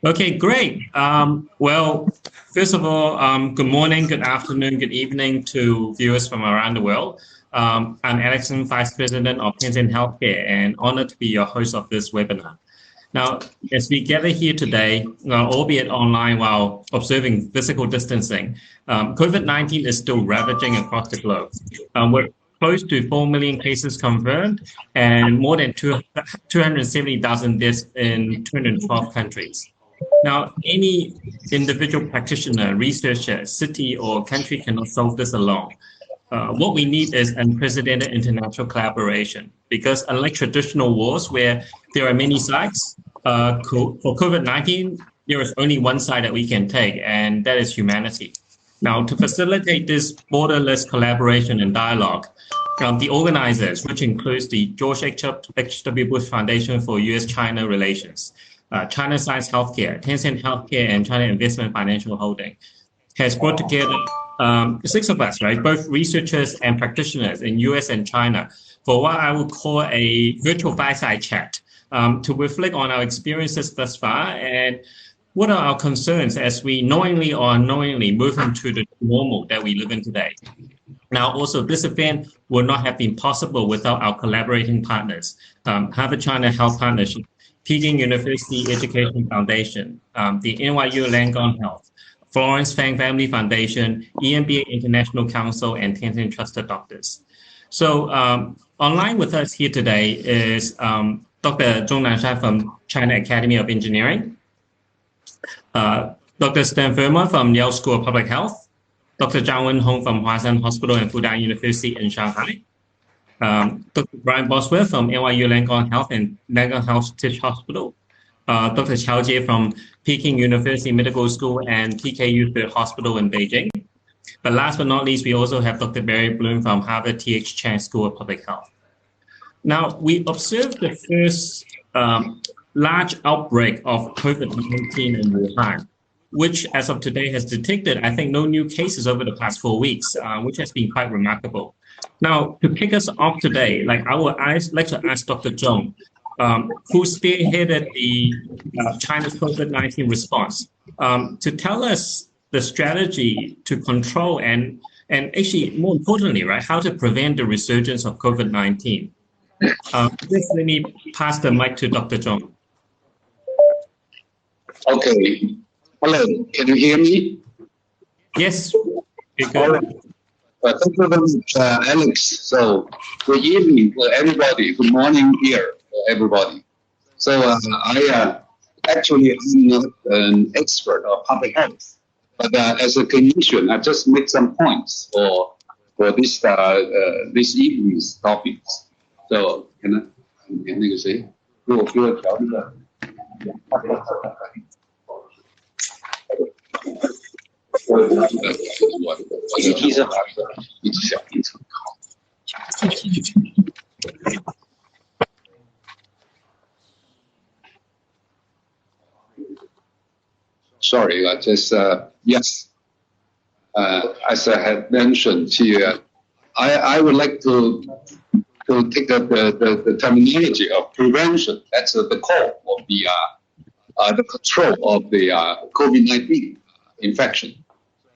Okay, great. Well, first of all, good morning, good afternoon, good evening to viewers from around the world. I'm Alexon, Vice President of Tencent Healthcare, and honored to be your host of this webinar. Now, as we gather here today, albeit online while observing physical distancing, COVID-19 is still ravaging across the globe. We're close to 4 million cases confirmed and more than 270,000 deaths in 212 countries. Now, any individual practitioner, researcher, city, or country cannot solve this alone. What we need is unprecedented international collaboration, because unlike traditional wars where there are many sides, for COVID-19, there is only one side that we can take, and that is humanity. Now, to facilitate this borderless collaboration and dialogue, the organizers, which includes the George H.W. Bush Foundation for U.S.-China Relations, China Science Healthcare, Tencent Healthcare, and China Investment Financial Holding, has brought together 6 of us, right, both researchers and practitioners in US and China, for what I would call a virtual fireside chat to reflect on our experiences thus far and what are our concerns as we knowingly or unknowingly move into the normal that we live in today. Now, also, this event would not have been possible without our collaborating partners, Harvard-China Health Partnership, Peking University Education Foundation, the NYU Langone Health, Florence Fang Family Foundation, EMBA International Council, and Tencent Trusted Doctors. So online with us here today is Dr. Zhong Nanshan from China Academy of Engineering, Dr. Sten from Yale School of Public Health, Dr. Zhang Wenhong from Huashan Hospital and Fudan University in Shanghai, Dr. Brian Bosworth from NYU Langone Health and Langone Health Tisch Hospital, Dr. Qiao from Peking University Medical School and PKU Third Hospital in Beijing. But last but not least, we also have Dr. Barry Bloom from Harvard T.H. Chan School of Public Health. Now, we observed the first large outbreak of COVID-19 in Wuhan, which as of today has detected, I think, no new cases over the past 4 weeks, which has been quite remarkable. Now, to kick us off today, I would like to ask Dr. Zhong, who spearheaded the China's COVID-19 response, to tell us the strategy to control and actually, more importantly, right, how to prevent the resurgence of COVID-19. Just let me pass the mic to Dr. Zhong. Okay. Hello, can you hear me? Yes. Thank you very much, Alex. So, good evening for everybody. Good morning here for everybody. So, I actually am not an expert of public health, but as a clinician, I just make some points for this evening's topics. So, can I say? Sorry, yes. As I had mentioned here, I would like to take the terminology of prevention. That's the core of the control of the COVID-19 infection.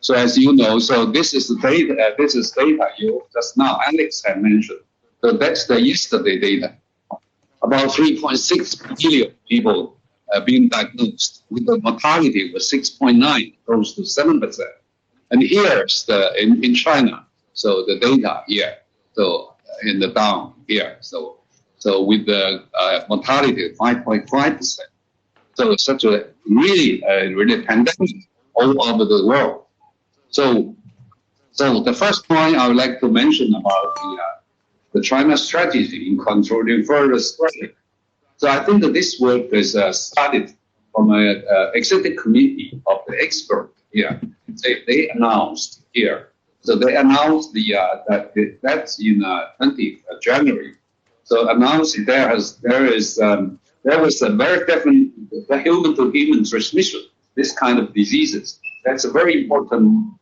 So as you know, so this is the data. This is data you just now Alex had mentioned. So that's the yesterday data. About 3.6 million people being diagnosed with the mortality was 6.9, close to 7%. And here's in China. So the data here. So in the down here. So with the mortality of 5.5%. So such a really pandemic all over the world. So the first point I would like to mention about the China strategy in controlling further spread. So I think that this work is started from an executive committee of the expert here. They announced here. So they announced that's in 20th January. So announced there was a very definite human-to-human transmission. This kind of diseases. That's a very important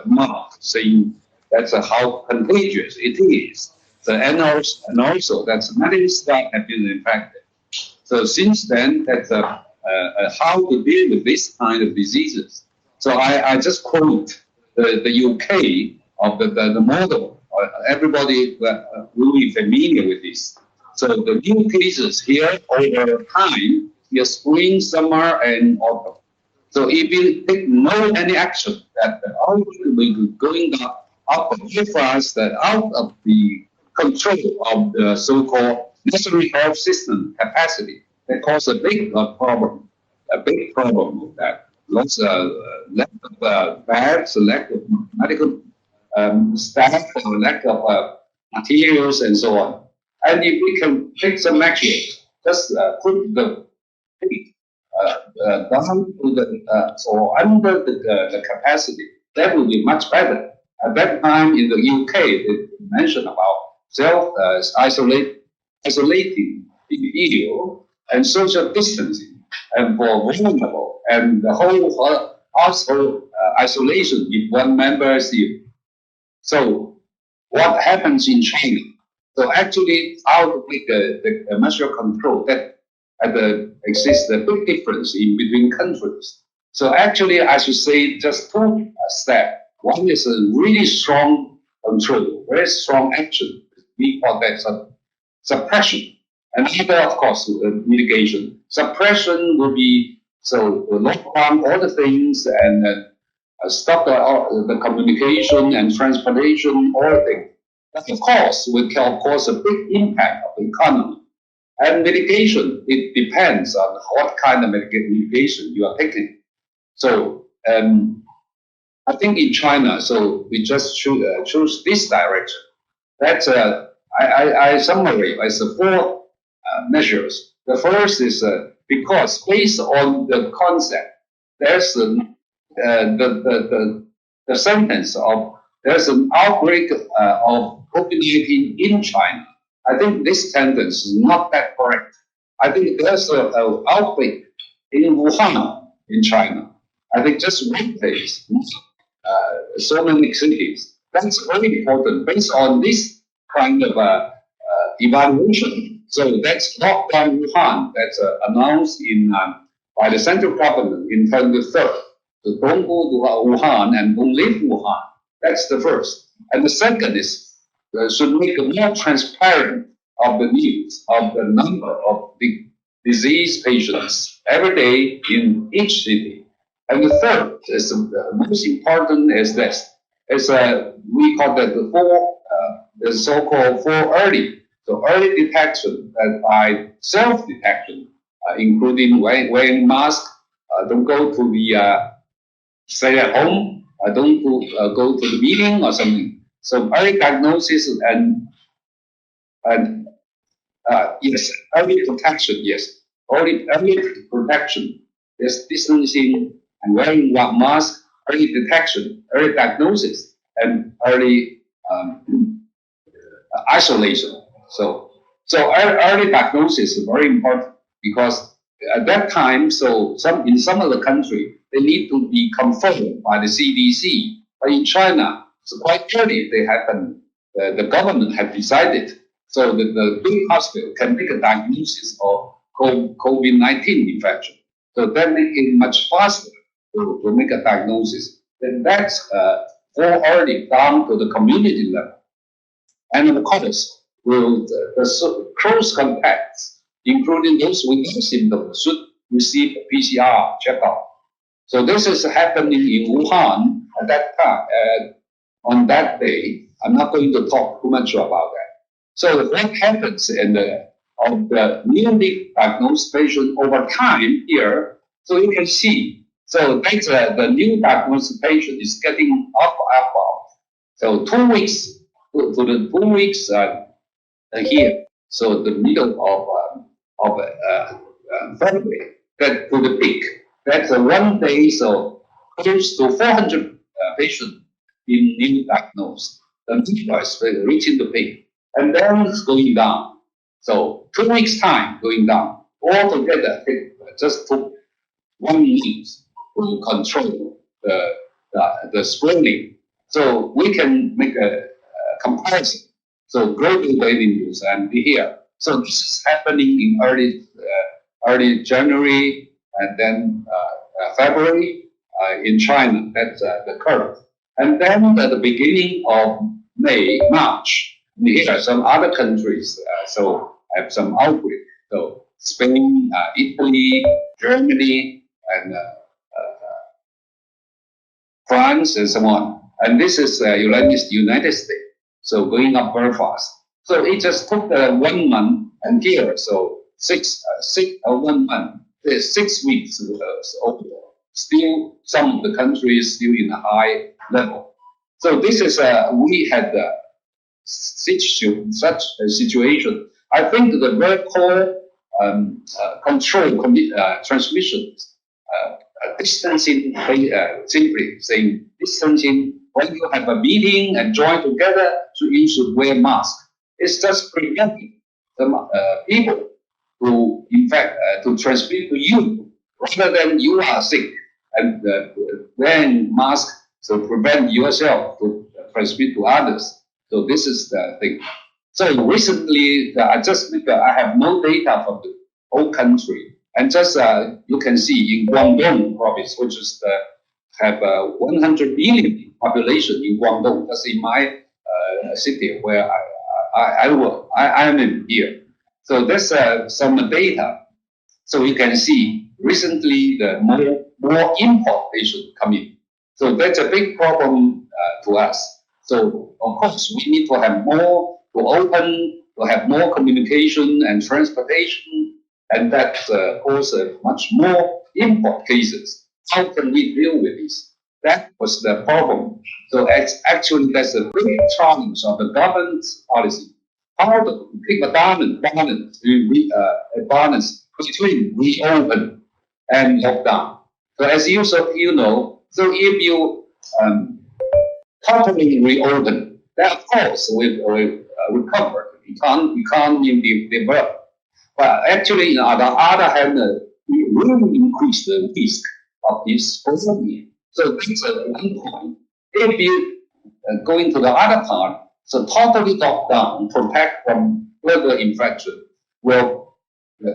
mark, saying that's how contagious it is. So, and also that's many staff have been infected. So since then, how to deal with this kind of diseases. So I just quote the UK of the model. Everybody will be familiar with this. So the new cases here over time, here spring, summer, and autumn. So if you take no any action, that the outbreak will be going up very fast, out of the control of the so-called national health system capacity, that cause a big problem with that. Lots of lack of beds, lack of medical staff, lack of materials, and so on. And if we can take some action, just put the down to the or under the capacity, that will be much better. At that time in the UK, they mentioned about isolating individual and social distancing, and for vulnerable, and the whole household isolation if one member is ill. So what happens in China? So actually, out of the measure control that exists a big difference in between countries. So actually, I should say just two steps. One is a really strong control, very strong action. We call that suppression. And other, of course, mitigation. Suppression will be lock down all the things and stop the communication and transportation, all the things. That, of course, will cause a big impact on the economy. And mitigation, it depends on what kind of mitigation you are taking. So I think in China, so we just choose this direction. That's I summarize as four measures. The first is because based on the concept, there's the sentence of there's an outbreak of COVID-19 in China. I think this sentence is not that correct. I think there's an outbreak in Wuhan, in China. I think just one place, so many cities. That's very important based on this kind of evaluation. So that's lockdown Wuhan. That's announced by the central government in 23rd. So don't go to Wuhan and don't leave Wuhan. That's the first. And the second is should make it more transparent of the news of the number of the disease patients every day in each city. And the third is the most important is this. It's we call that the so-called for early. So early detection by self-detection, including wearing mask, don't go to the stay at home, don't go to the meeting or something. So early diagnosis and yes, early protection, yes, early protection. There's distancing and wearing one mask, early detection, early diagnosis, and early isolation. So early diagnosis is very important because at that time, in some of the country, they need to be confirmed by the CDC. But in China, so quite early, the government had decided so that the big hospital can make a diagnosis of COVID-19 infection. So that make it much faster to make a diagnosis. Then that's for early down to the community level. And of course, the close contacts, including those with no symptoms, should receive a PCR checkup. So this is happening in Wuhan at that time. On that day, I'm not going to talk too much about that. So what happens of the newly diagnosed patient over time here? So you can see. So that's the new diagnosed patient is getting up. So 2 weeks to the 2 weeks here. So the middle of February, that to the peak. That's 1 day. So close to 400 patients in newly diagnosed. The number is reaching the peak, and then it's going down. So 2 weeks time going down. Altogether, it just took 1 week to control the spreading. So we can make a comparison. So global revenues and here. So this is happening in early January and then February in China. That's the curve. And then at the beginning of March, here are some other countries. So have some outbreak. So Spain, Italy, Germany, and France, and so on. And this is United States. So going up very fast. So it just took 1 month, and here, so 1 month, 6 weeks. Still, some of the countries still in a high level. So this is we had such a situation. I think the very core control transmission, distancing, simply saying distancing. When you have a meeting and join together, so you should wear mask. It's just preventing the people to, in fact, to transmit to you, rather than you are sick and wearing mask to prevent yourself to transmit to others. So this is the thing. So recently, I have no data from the whole country, and just you can see in Guangdong province, which is have 100 million population in Guangdong. That's in my city where I work. I am in here. So there's some data. So you can see recently the more importation coming. So that's a big problem to us. So of course we need to have more to open, to have more communication and transportation, and that causes much more import cases. How can we deal with this? That was the problem. So actually that's a big challenge of the government's policy. How to keep a balance between reopen and lockdown. So as you know, so if you totally reopen, then of course will recover. We can't develop. But actually, on the other hand, we really increase the risk of this pandemic. So that's one point. If you go into the other part, so totally locked down, protect from further infection, will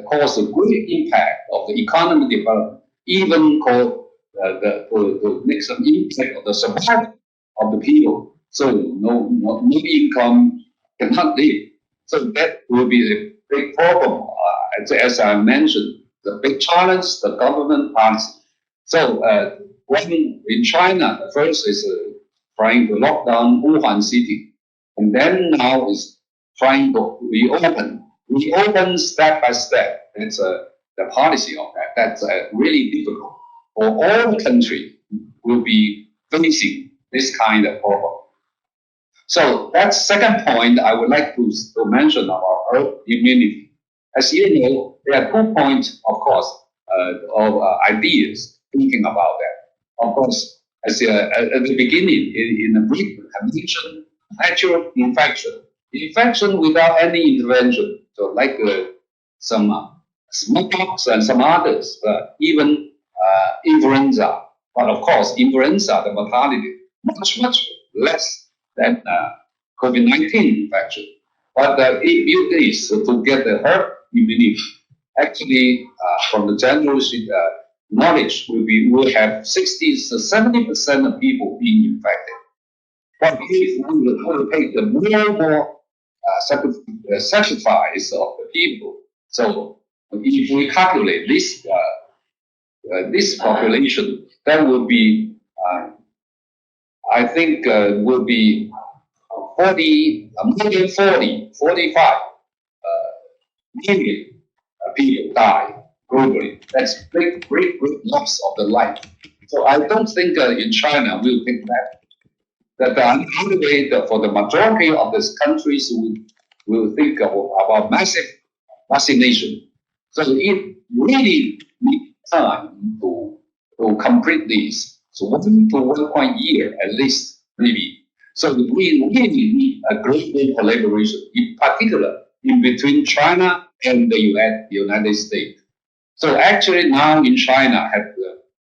cause a great impact of the economic development, even to make some impact of the survival of the people. So no income, cannot live. So that will be a big problem. As I mentioned, the big challenge, the government policy. So when in China, the first is trying to lock down Wuhan city, and then now is trying to reopen step by step. It's the policy of that. That's really difficult. For all the country will be facing this kind of problem. So that's second point I would like to mention about herd immunity. As you know, there are 2 points, of course, of ideas thinking about that. Of course, as at the beginning, in the brief, I mentioned natural infection without any intervention. So like some smallpox and some others, even influenza. But of course, influenza, the mortality much less than COVID-19 infection. But if you this to get the herd immunity, actually, from the general knowledge, we'll have 60 to 70% of people being infected. But if we will take the more sacrifice of the people, so if we calculate this this population, that will be, I think, will be 45 million people die globally. That's great loss of the life. So I don't think in China we'll think that. That the other way, for the majority of these countries, will think about massive vaccination. So it really needs time to complete this. So 1 to 1.1 year at least, maybe. So we really need a global collaboration, in particular in between China and the United States. So actually now in China,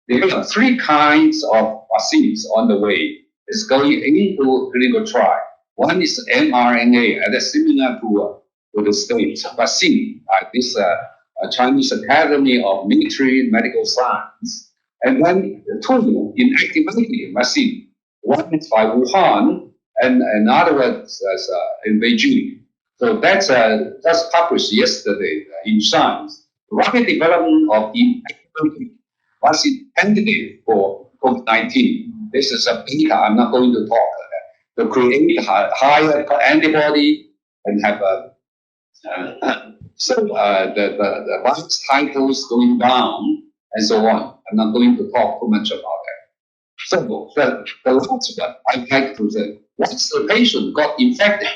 there are 3 kinds of vaccines on the way. It's going into clinical trial. One is mRNA, and that's similar to the States vaccine. This Chinese Academy of Military and Medical Science, and then two in academic vaccine. One is by Wuhan, and another one is in Beijing. So that's published yesterday in Science. Rapid development of the vaccine candidate for COVID-19. This is a data I'm not going to talk about. To create higher antibody and have a the virus titles going down and so on. I'm not going to talk too much about that. So the last one I'd like to say, once the patient got infected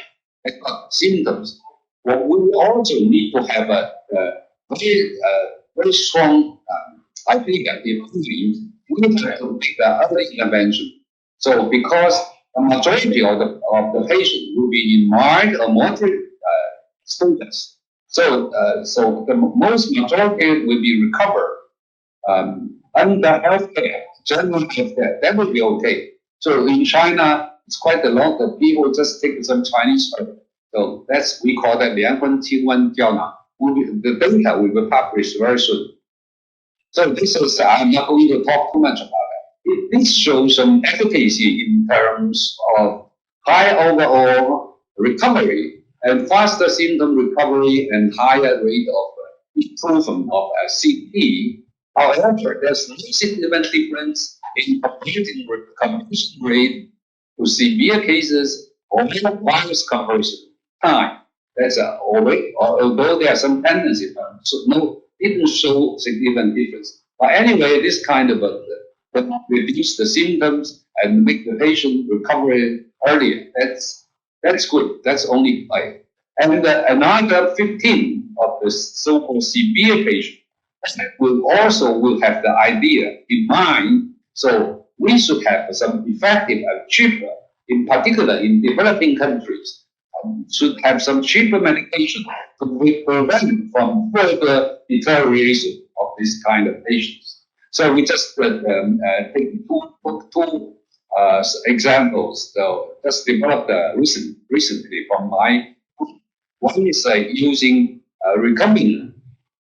and got symptoms, well, we also need to have a very strong idea. If we have to make the other intervention. So because the majority of the patient will be in mild or moderate status. So the most majority will be recovered under healthcare, general healthcare. That will be okay. So in China, it's quite a lot of people just take some Chinese herb. So we call that 连婚清瘟胶囊. The data will be published very soon. So this is, I'm not going to talk too much about it. This shows some efficacy in terms of high overall recovery and faster symptom recovery and higher rate of improvement of CT. However, there's no significant difference in complication rate to severe cases or virus conversion time. That's although there are some tendencies, so didn't show significant difference. But anyway, this kind of reduce the symptoms and make the patient recover earlier. That's good. That's only 5. And another 15 of the so-called severe patients will have the idea in mind. So we should have some effective and cheaper, in particular in developing countries, should have some cheaper medication to prevent from further deterioration of this kind of patients. So we just take two examples. So just developed recently from my group. One is using recombinant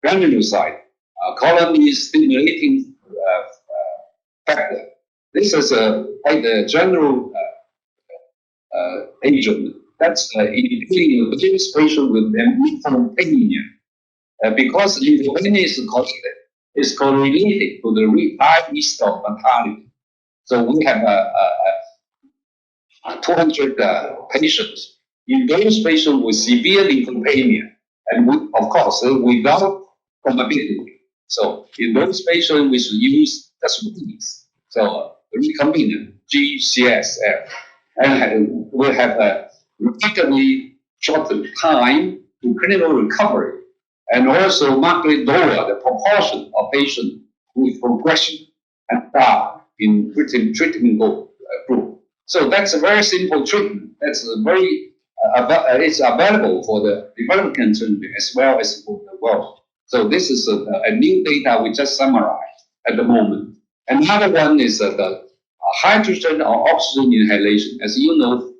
granulocyte, colony stimulating factor. This is quite a general agent that's indicating this patient with lymphopenia, because lymphopenia is correlated to the high risk of mortality. So we have 200 patients. In those patients with severe lymphopenia, and of course without comorbidity. So in those patients, we should use these. So recombinant GCSF, and we have a rapidly shortened time to clinical recovery, and also markedly lower the proportion of patients with progression and die in treatment group. So that's a very simple treatment. That's a very it's available for the developing countries as well as for the world. So this is a new data we just summarized at the moment. Another one is the hydrogen or oxygen inhalation. As you know,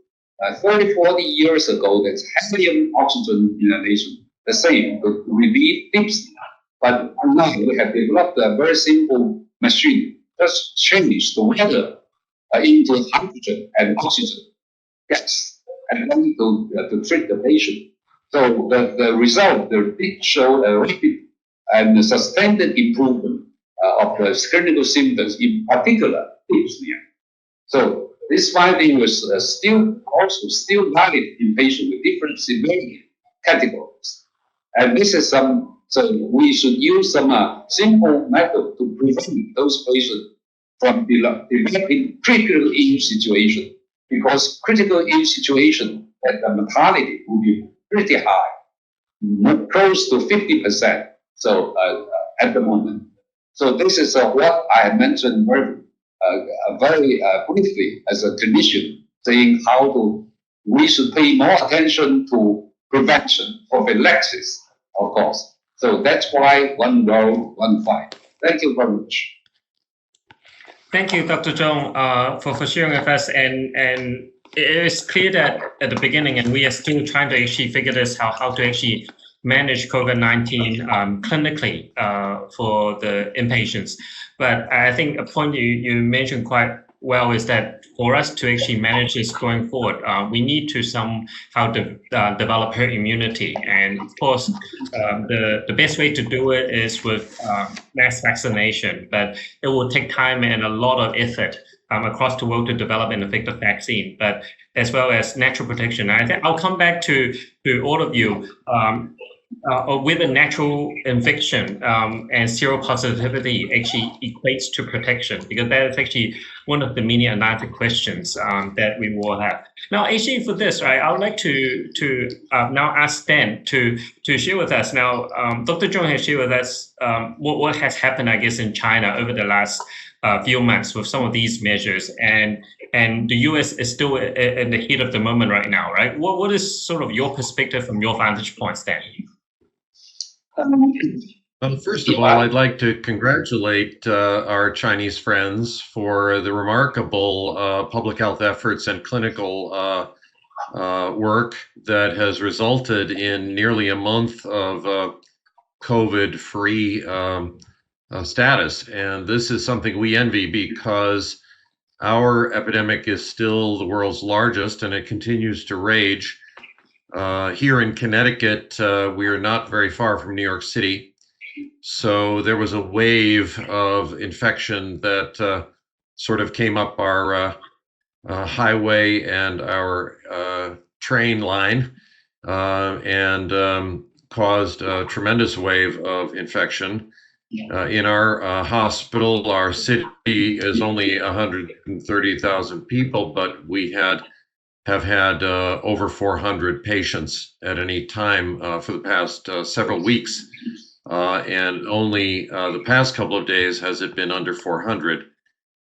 30, 40 years ago, there's helium oxygen inhalation, the same, to relieve dyspnea. But now we have developed a very simple machine, just change the weather into hydrogen and oxygen gas, and then to treat the patient. So the result, did show a rapid and sustained improvement of the clinical symptoms, in particular dyspnea. So this finding was still valid in patients with different severity categories. And this is so we should use some simple method to prevent those patients from developing critical illness situation, because critical illness situation that the mortality will be pretty high, close to 50%. So at the moment, so this is what I mentioned very briefly as a clinician, saying we should pay more attention to prevention, prophylaxis, of course. So that's why one world, one fight. Thank you very much. Thank you, Dr. Zhong, for sharing with us. And it is clear that at the beginning, and we are still trying to actually figure this how to actually manage COVID-19 clinically for the inpatients. But I think a point you mentioned quite well is that for us to actually manage this going forward, we need to somehow develop herd immunity. And of course, the best way to do it is with mass vaccination, but it will take time and a lot of effort across the world to develop an effective vaccine, but as well as natural protection. And I think I'll come back to all of you. With a natural infection and seropositivity actually equates to protection, because that is actually one of the many unanswered questions that we will have. Now, actually, for this, right, I would like to now ask Sten to share with us. Now, Dr. Zhong has shared with us what has happened, I guess, in China over the last few months with some of these measures, and the U.S. is still in the heat of the moment right now, right? What is sort of your perspective from your vantage point, Sten? Well, first of all, I'd like to congratulate our Chinese friends for the remarkable public health efforts and clinical work that has resulted in nearly a month of COVID-free status. And this is something we envy, because our epidemic is still the world's largest and it continues to rage. Here in Connecticut, we are not very far from New York City. So there was a wave of infection that sort of came up our highway and our train line and caused a tremendous wave of infection. In our hospital, our city is only 130,000 people, but we have had over 400 patients at any time for the past several weeks. And only the past couple of days has it been under 400.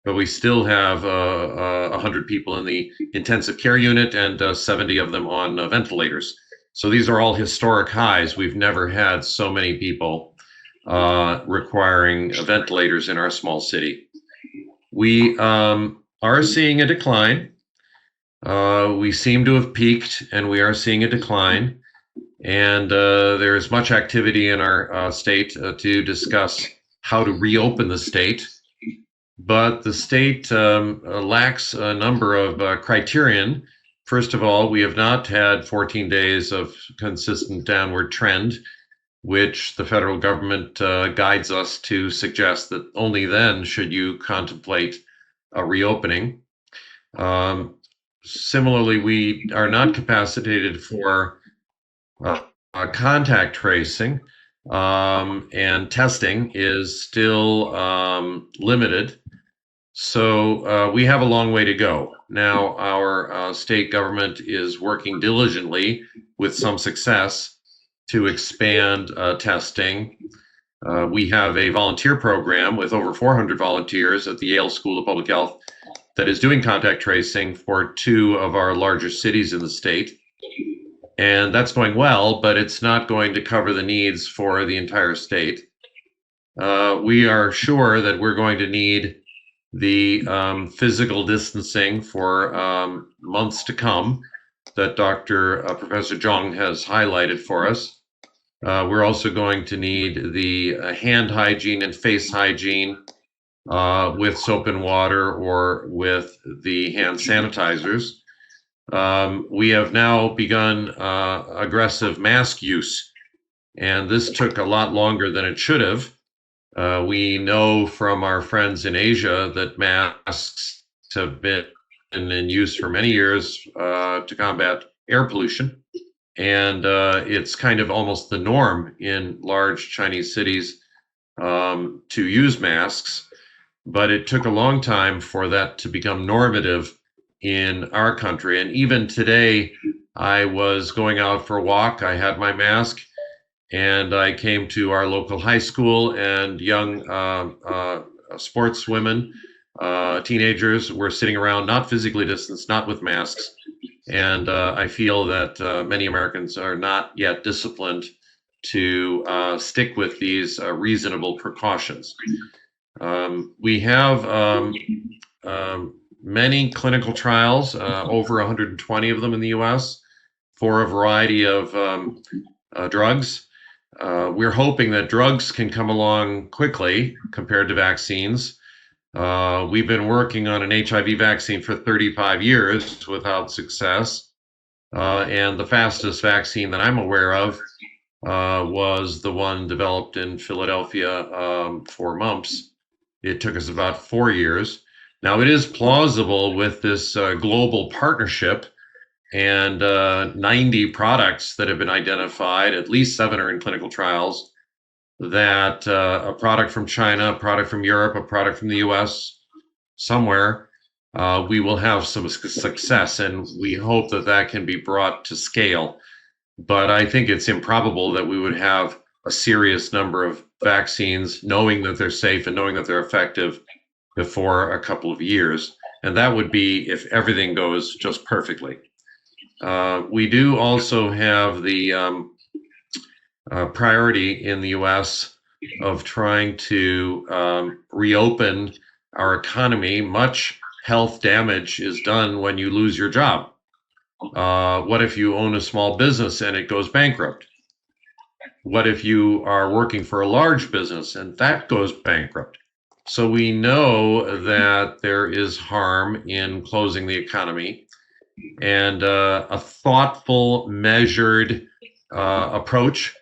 But we still have 100 people in the intensive care unit and 70 of them on ventilators. So these are all historic highs. We've never had so many people requiring ventilators in our small city. We are seeing a decline. We seem to have peaked, and we are seeing a decline. And there is much activity in our state to discuss how to reopen the state. But the state lacks a number of criterion. First of all, we have not had 14 days of consistent downward trend, which the federal government guides us to suggest that only then should you contemplate a reopening. Similarly, we are not capacitated for contact tracing, and testing is still limited. So we have a long way to go. Now, our state government is working diligently with some success to expand testing. We have a volunteer program with over 400 volunteers at the Yale School of Public Health that is doing contact tracing for 2 of our larger cities in the state. And that's going well, but it's not going to cover the needs for the entire state. We are sure that we're going to need the physical distancing for months to come that Professor Zhong has highlighted for us. We're also going to need the hand hygiene and face hygiene with soap and water or with the hand sanitizers. We have now begun aggressive mask use, and this took a lot longer than it should have. We know from our friends in Asia that masks have been in use for many years to combat air pollution, and it's kind of almost the norm in large Chinese cities to use masks. But it took a long time for that to become normative in our country. And even today, I was going out for a walk. I had my mask, and I came to our local high school, and young sportswomen, teenagers were sitting around, not physically distanced, not with masks. And I feel that many Americans are not yet disciplined to stick with these reasonable precautions. We have many clinical trials, over 120 of them in the US, for a variety of drugs. We're hoping that drugs can come along quickly compared to vaccines. We've been working on an HIV vaccine for 35 years without success. And the fastest vaccine that I'm aware of was the one developed in Philadelphia for mumps. It took us about 4 years. Now, it is plausible with this global partnership and 90 products that have been identified, at least 7 are in clinical trials, that a product from China, a product from Europe, a product from the US, somewhere, we will have some success, and we hope that that can be brought to scale. But I think it's improbable that we would have a serious number of vaccines, knowing that they're safe and knowing that they're effective, before a couple of years. And that would be if everything goes just perfectly. We do also have the priority in the US of trying to reopen our economy. Much health damage is done when you lose your job. What if you own a small business and it goes bankrupt? What if you are working for a large business and that goes bankrupt? So we know that there is harm in closing the economy, and a thoughtful, measured approach.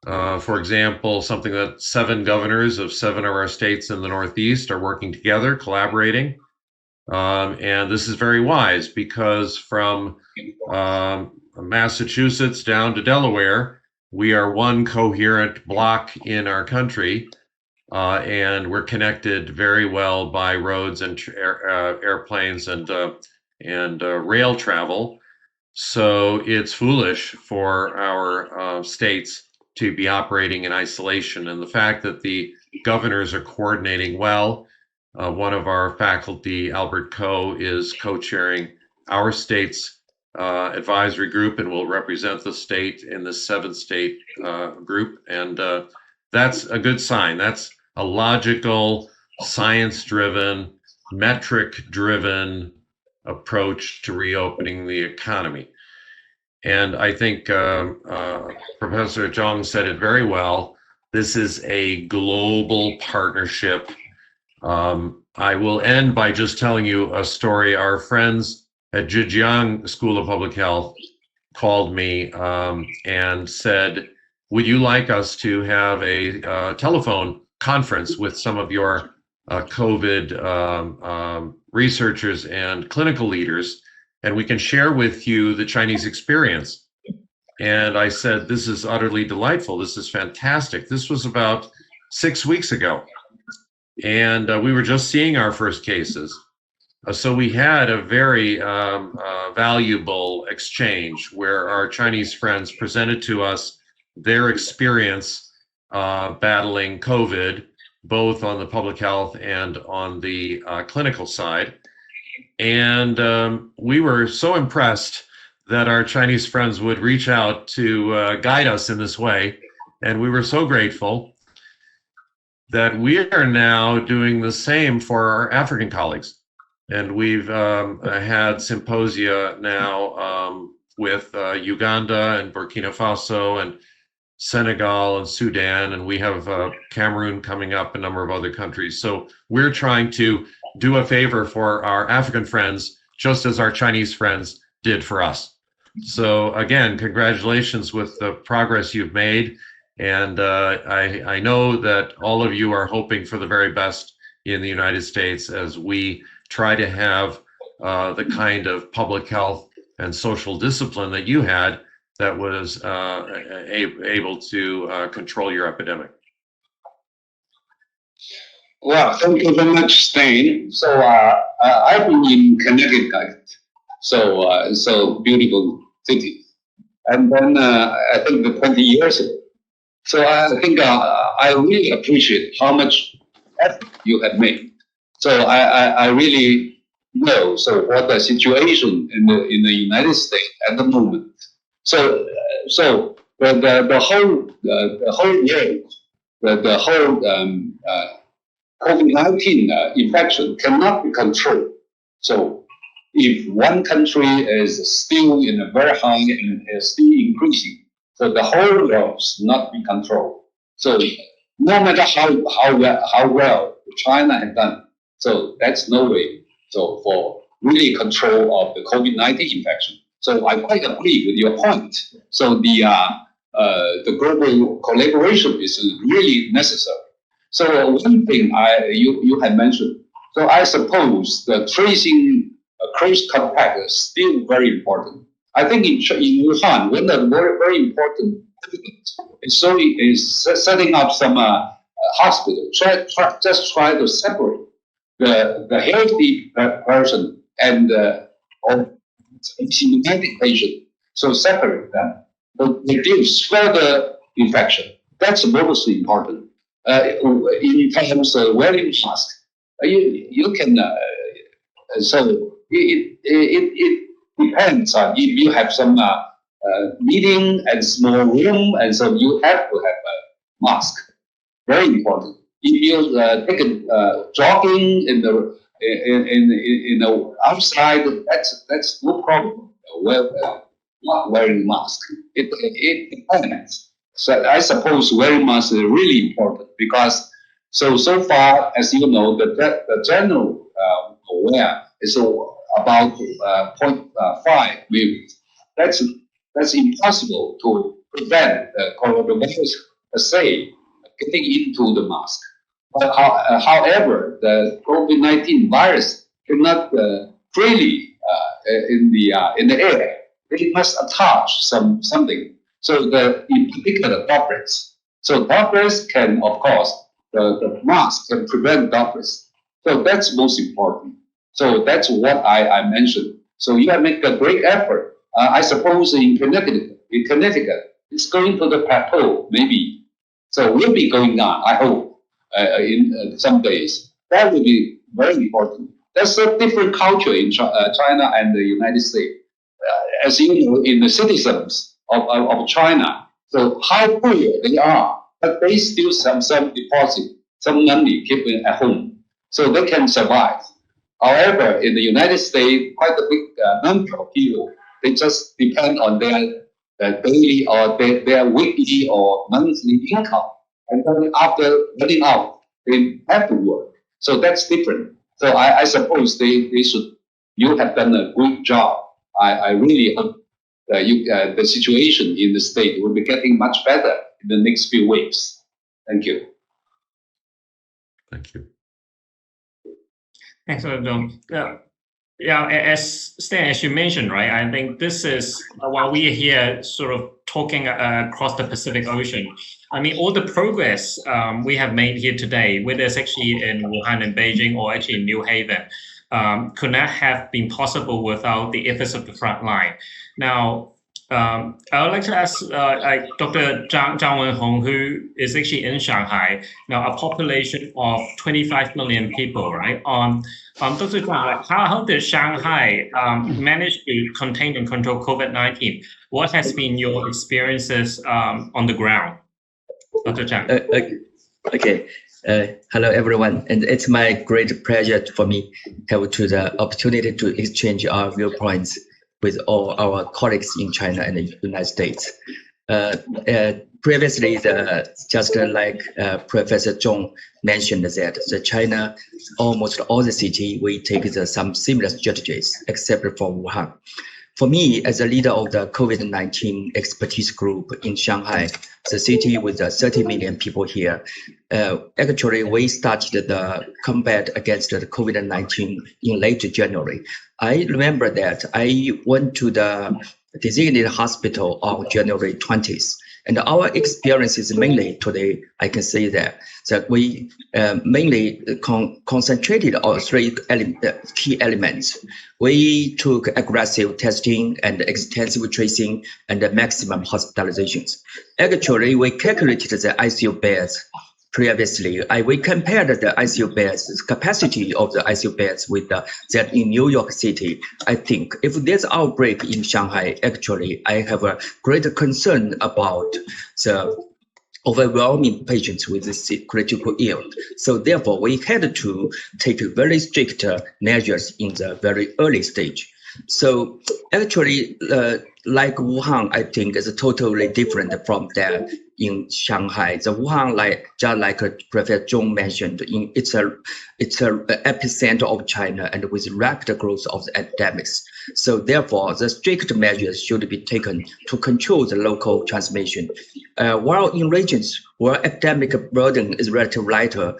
For example, something that 7 governors of 7 of our states in the Northeast are working together, collaborating. And this is very wise, because from Massachusetts down to Delaware, we are one coherent block in our country, and we're connected very well by roads and airplanes and rail travel. So it's foolish for our states to be operating in isolation. And the fact that the governors are coordinating well, one of our faculty, Albert Coe, is co-chairing our state's advisory group and will represent the state in the 7-state group. And that's a good sign. That's a logical, science-driven, metric-driven approach to reopening the economy. And I think Professor Zhong said it very well. This is a global partnership. I will end by just telling you a story. Our friends at Zhejiang School of Public Health called me and said, would you like us to have a telephone conference with some of your COVID researchers and clinical leaders, and we can share with you the Chinese experience? And I said, this is utterly delightful. This is fantastic. This was about 6 weeks ago. And we were just seeing our first cases. So we had a very valuable exchange where our Chinese friends presented to us their experience battling COVID, both on the public health and on the clinical side. And we were so impressed that our Chinese friends would reach out to guide us in this way. And we were so grateful that we are now doing the same for our African colleagues. And we've had symposia now with Uganda and Burkina Faso and Senegal and Sudan, and we have Cameroon coming up, a number of other countries. So we're trying to do a favor for our African friends, just as our Chinese friends did for us. So again, congratulations with the progress you've made. And I know that all of you are hoping for the very best in the United States as we try to have the kind of public health and social discipline that you had that was able to control your epidemic. Well, thank you very much, Sten. So I've been in Connecticut, so beautiful city, and then I think 20 years ago. So I think I really appreciate how much effort you have made. So I really know what the situation in the United States at the moment. So the whole world, the whole COVID-19 infection cannot be controlled. So if one country is still in a very high and is still increasing, So the whole world should not be controlled. So no matter how well China has done, so that's no way. So for really control of the COVID-19 infection. So I quite agree with your point. So the global collaboration is really necessary. So one thing you had mentioned. So I suppose the tracing close contact is still very important. I think in Wuhan, one of the very important is setting up some hospital. Just try to separate the healthy person and or symptomatic patient. So separate them to reduce further infection. That's most important. In terms of wearing mask, you can. So it depends on if you have some meeting and small room, and so you have to have a mask. Very important. If you take a jogging in the outside, that's no problem. Not wearing mask. It depends. So I suppose wearing mask is really important because so far, as you know, the general wear is about 0.5 millimeters. That's impossible to prevent the coronavirus per se getting into the mask. But however, the COVID-19 virus cannot freely in the air. It must attach something. So in particular droplets. So droplets can, of course, the mask can prevent droplets. So that's most important. So that's what I mentioned. So you have made a great effort. I suppose in Connecticut, it's going to the plateau, maybe. So we'll be going on, I hope, in some days. That will be very important. That's a different culture in China and the United States. As you know, in the citizens of China, so how poor they are, but they still some deposit, some money keep it at home, so they can survive. However, in the United States, quite a big number of people, they just depend on their daily or their weekly or monthly income. And then after running out, they have to work. So that's different. So I suppose they should, you have done a good job. I really hope that the situation in the state will be getting much better in the next few weeks. Thank you. Thank you. Thanks, Zhong. Yeah, as Sten, as you mentioned, right? I think this is while we are here, sort of talking across the Pacific Ocean. I mean, all the progress we have made here today, whether it's actually in Wuhan and Beijing or actually in New Haven, could not have been possible without the efforts of the front line. Now, I would like to ask Dr. Zhang Wenhong, who is actually in Shanghai, now a population of 25 million people, right? Dr. Zhang, how did Shanghai manage to contain and control COVID-19? What has been your experiences on the ground, Dr. Zhang? Okay. Hello, everyone. And it's my great pleasure for me to have the opportunity to exchange our viewpoints with all our colleagues in China and the United States. Previously, just like Professor Zhong mentioned that China, almost all the city, we take some similar strategies, except for Wuhan. For me, as a leader of the COVID-19 expertise group in Shanghai, the city with 30 million people here, actually we started the combat against the COVID-19 in late January. I remember that I went to the designated hospital on January 20th. And our experience is mainly today, I can say that we mainly concentrated on three key elements. We took aggressive testing and extensive tracing and maximum hospitalizations. Actually, we calculated the ICU beds previously. We compared the ICU beds, capacity of the ICU beds with that in New York City. I think if there's outbreak in Shanghai, actually, I have a greater concern about the overwhelming patients with this critical ill. So therefore, we had to take very strict measures in the very early stage. So actually, like Wuhan, I think is totally different from that in Shanghai. The Wuhan, just like Professor Zhong mentioned, it's a epicenter of China and with rapid growth of the epidemics. So therefore, the strict measures should be taken to control the local transmission. While in regions where epidemic burden is relatively lighter,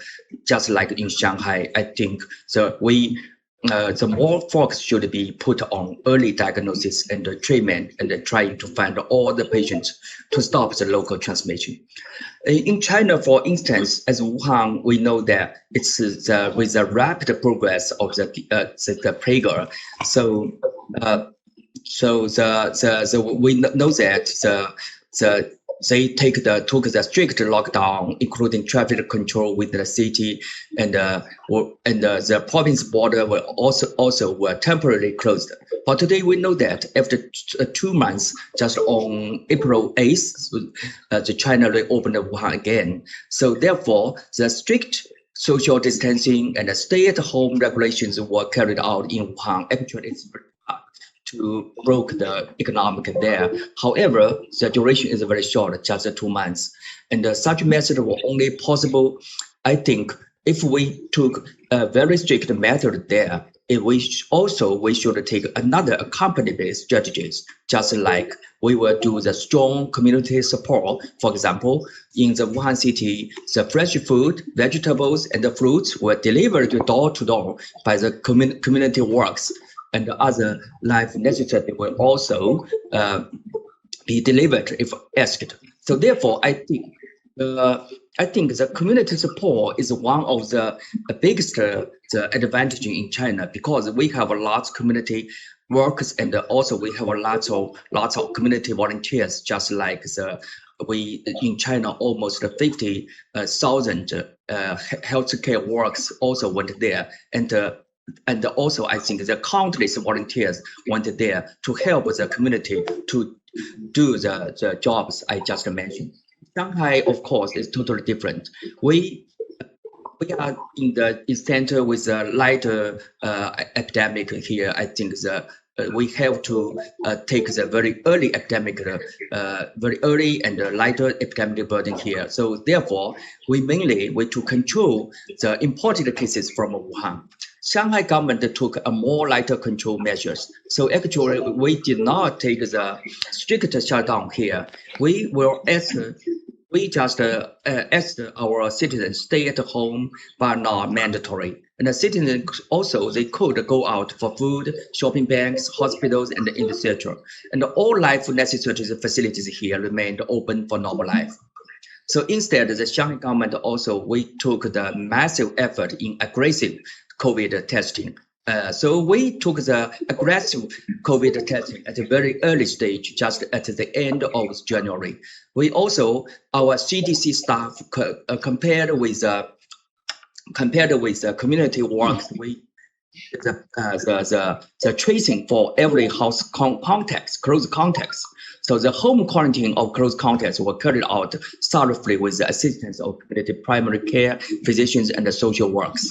just like in Shanghai, I think the more focus should be put on early diagnosis and treatment and trying to find all the patients to stop the local transmission. In China, for instance, as Wuhan, we know that it's with the rapid progress of the plague. So we know that they took the strict lockdown, including traffic control within the city, and the province border were also were temporarily closed. But today we know that after 2 months, just on April 8th, China reopened Wuhan again. So therefore, the strict social distancing and the stay-at-home regulations were carried out in Wuhan. Actually, it's very hard to break the economic there. However, the duration is very short, just 2 months. And such method were only possible, I think, if we took a very strict method there. We should take another accompanying strategies, just like we will do the strong community support. For example, in the Wuhan city, the fresh food, vegetables, and the fruits were delivered door to door by the community works, and the other life necessity will also be delivered if asked. So therefore, I think the community support is one of the biggest advantage in China, because we have a lot of community workers, and also we have lots of community volunteers. Just like we in China, almost 50,000 healthcare workers also went there, and also I think the countless volunteers went there to help the community to do the jobs I just mentioned. Shanghai, of course, is totally different. We are in the center with a lighter epidemic here. I think we have to take the very early epidemic, very early and lighter epidemic burden here. So therefore, we to control the imported cases from Wuhan. Shanghai government took a more lighter control measures. So actually, we did not take the strict shutdown here. We just asked our citizens stay at home, but not mandatory. And the citizens also, they could go out for food, shopping banks, hospitals, and etc. And all life necessary facilities here remained open for normal life. So instead, the Shanghai government also, we took the massive effort in aggressive COVID testing. So we took the aggressive COVID testing at a very early stage, just at the end of January. We also, our CDC staff compared with community work, the tracing for every house context, close contacts. So the home quarantine of close contacts were carried out thoroughly with the assistance of community primary care physicians and the social works.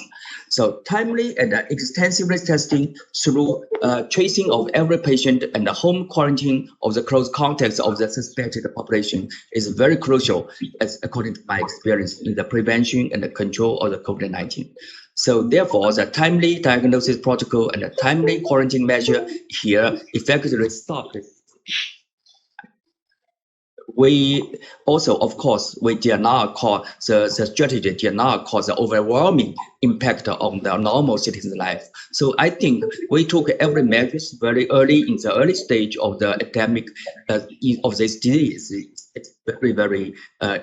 So timely and extensive testing through tracing of every patient and the home quarantine of the close contacts of the suspected population is very crucial, as according to my experience in the prevention and the control of the COVID-19. So therefore, the timely diagnosis protocol and the timely quarantine measure here effectively stopped it. We also, of course, we did not cause the strategy did not cause the overwhelming impact on the normal citizen's life. So I think we took every measures very early in the early stage of the epidemic of this disease. It's very, very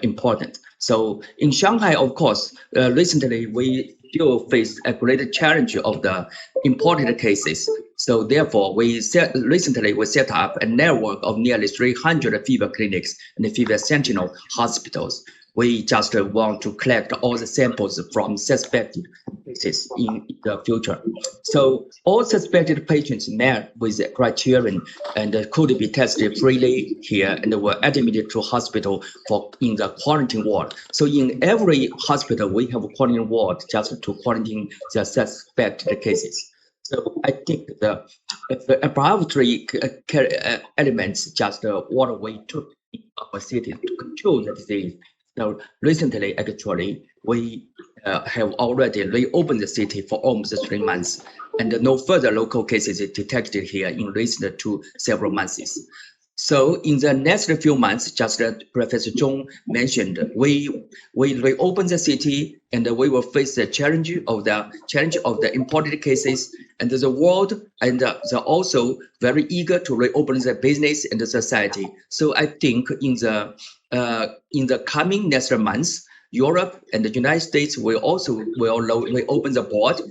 important. So in Shanghai, of course, recently we still face a great challenge of the imported cases. So therefore, recently we set up a network of nearly 300 fever clinics and fever sentinel hospitals. We just want to collect all the samples from suspected cases in the future. So all suspected patients met with the criterion and could be tested freely here and were admitted to hospital in the quarantine ward. So in every hospital, we have a quarantine ward just to quarantine the suspected cases. So I think the above three elements just what we took in our city to control the disease. So recently, actually, we have already reopened the city for almost 3 months, and no further local cases detected here in recent to several months. So in the next few months, just as Professor Zhong mentioned, we reopen the city and we will face the challenge of the imported cases, and the world and they're also very eager to reopen the business and the society. So I think in the coming next months, Europe and the United States will reopen the board.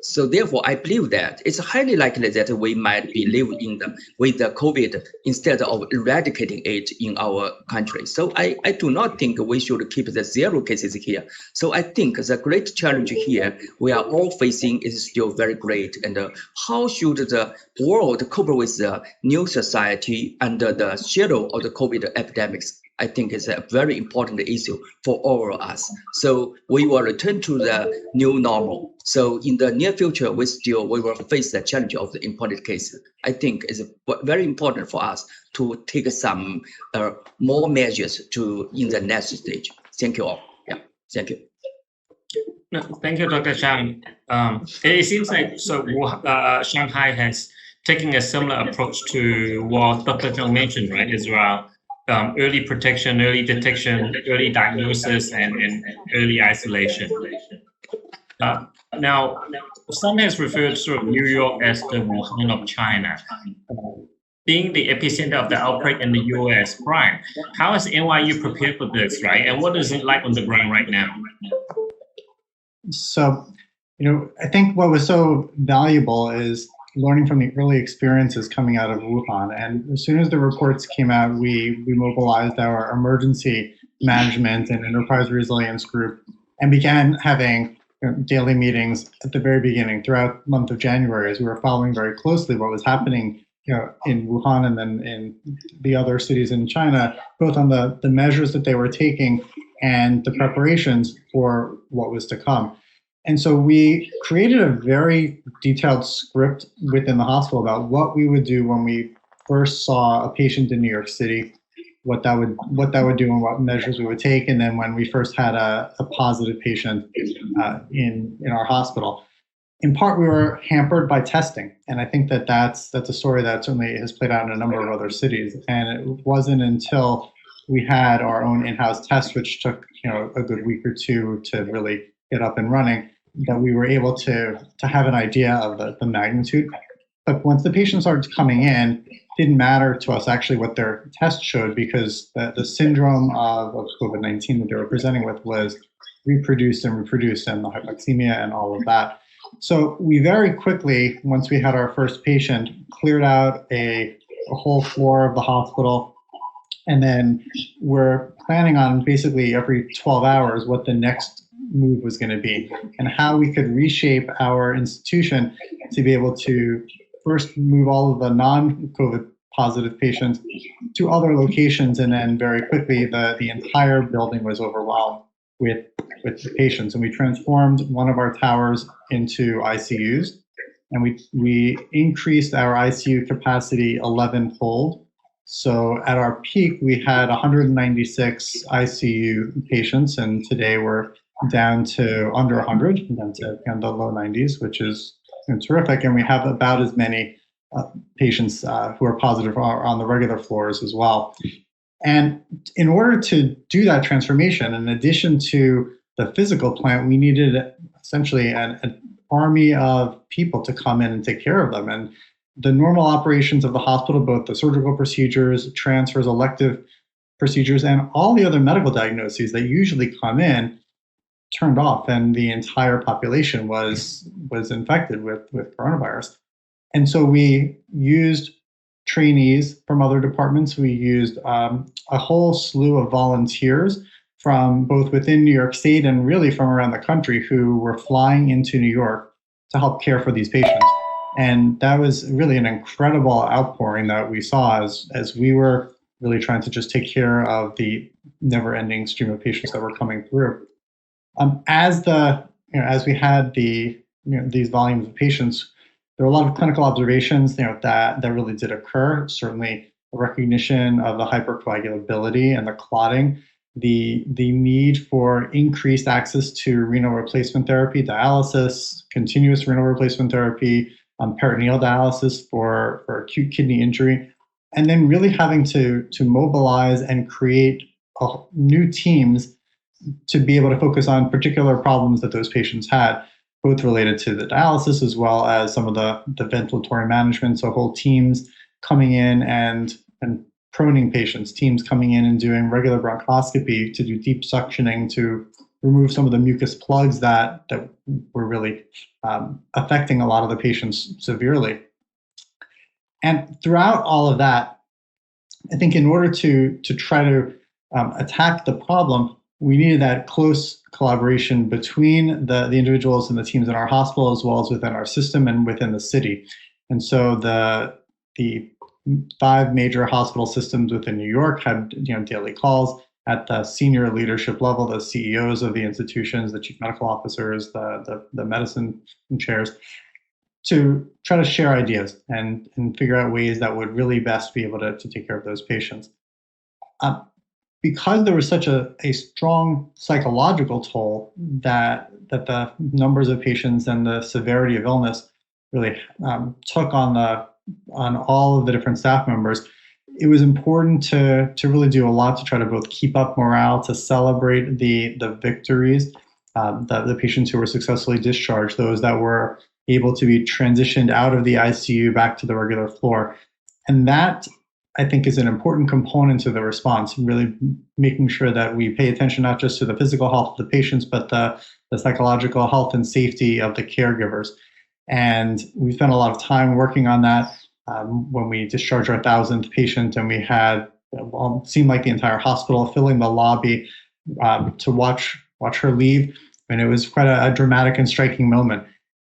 So therefore, I believe that it's highly likely that we might be living with the COVID instead of eradicating it in our country. So I do not think we should keep the 0 cases here. So I think the great challenge here we are all facing is still very great. And how should the world cope with the new society under the shadow of the COVID epidemics? I think is a very important issue for all of us. So we will return to the new normal. So in the near future, we will face the challenge of the imported cases. I think it's very important for us to take some more measures in the next stage. Thank you all. Yeah, thank you. No, thank you, Dr. Chang. It seems like Shanghai has taken a similar approach to what Dr. Zhong mentioned, right, as well. Early protection, early detection, early diagnosis, and early isolation. Now, some has referred to New York as the Wuhan of China. Being the epicenter of the outbreak in the US, Brian, how is NYU prepared for this, right? And what is it like on the ground right now? So, I think what was so valuable is learning from the early experiences coming out of Wuhan. And as soon as the reports came out, we mobilized our emergency management and enterprise resilience group and began having daily meetings at the very beginning throughout the month of January, as we were following very closely what was happening in Wuhan and then in the other cities in China, both on the measures that they were taking and the preparations for what was to come. And so we created a very detailed script within the hospital about what we would do when we first saw a patient in New York City, what that would do and what measures we would take, and then when we first had a positive patient in our hospital. In part, we were hampered by testing, and I think that's a story that certainly has played out in a number of other cities. And it wasn't until we had our own in-house test, which took a good week or two to really get up and running, that we were able to have an idea of the magnitude. But once the patients started coming in, it didn't matter to us actually what their test showed, because the syndrome of COVID-19 that they were presenting with was reproduced, and the hypoxemia and all of that. So we very quickly, once we had our first patient, cleared out a whole floor of the hospital. And then we're planning on basically every 12 hours what the next move was going to be and how we could reshape our institution to be able to first move all of the non-COVID positive patients to other locations. And then very quickly, the entire building was overwhelmed with patients. And we transformed one of our towers into ICUs. And we increased our ICU capacity 11-fold. So at our peak, we had 196 ICU patients, and today we're down to under 100, down to the low 90s, which is terrific. And we have about as many patients who are positive on the regular floors as well. And in order to do that transformation, in addition to the physical plant, we needed essentially an army of people to come in and take care of them. And the normal operations of the hospital, both the surgical procedures, transfers, elective procedures, and all the other medical diagnoses that usually come in, turned off, and the entire population was infected with coronavirus. And so we used trainees from other departments. We used a whole slew of volunteers from both within New York State and really from around the country who were flying into New York to help care for these patients. And that was really an incredible outpouring that we saw as we were really trying to just take care of the never-ending stream of patients that were coming through. As we had these volumes of patients, there were a lot of clinical observations, that really did occur. Certainly, the recognition of the hypercoagulability and the clotting, the need for increased access to renal replacement therapy, dialysis, continuous renal replacement therapy, peritoneal dialysis for acute kidney injury, and then really having to mobilize and create new teams to be able to focus on particular problems that those patients had, both related to the dialysis as well as some of the ventilatory management. So whole teams coming in and proning patients, teams coming in and doing regular bronchoscopy to do deep suctioning to remove some of the mucus plugs that were really affecting a lot of the patients severely. And throughout all of that, I think in order to try to attack the problem, we needed that close collaboration between the individuals and the teams in our hospital, as well as within our system and within the city. And so the 5 major hospital systems within New York had daily calls at the senior leadership level, the CEOs of the institutions, the chief medical officers, the medicine chairs, to try to share ideas and figure out ways that would really best be able to take care of those patients. Because there was such a strong psychological toll that the numbers of patients and the severity of illness really took on all of the different staff members, it was important to really do a lot to try to both keep up morale, to celebrate the victories, the patients who were successfully discharged, those that were able to be transitioned out of the ICU back to the regular floor. And that, I think, is an important component to the response, really making sure that we pay attention not just to the physical health of the patients, but the psychological health and safety of the caregivers. And we spent a lot of time working on that when we discharged our 1,000th patient, and we had seemed like the entire hospital filling the lobby to watch her leave. And it was quite a dramatic and striking moment.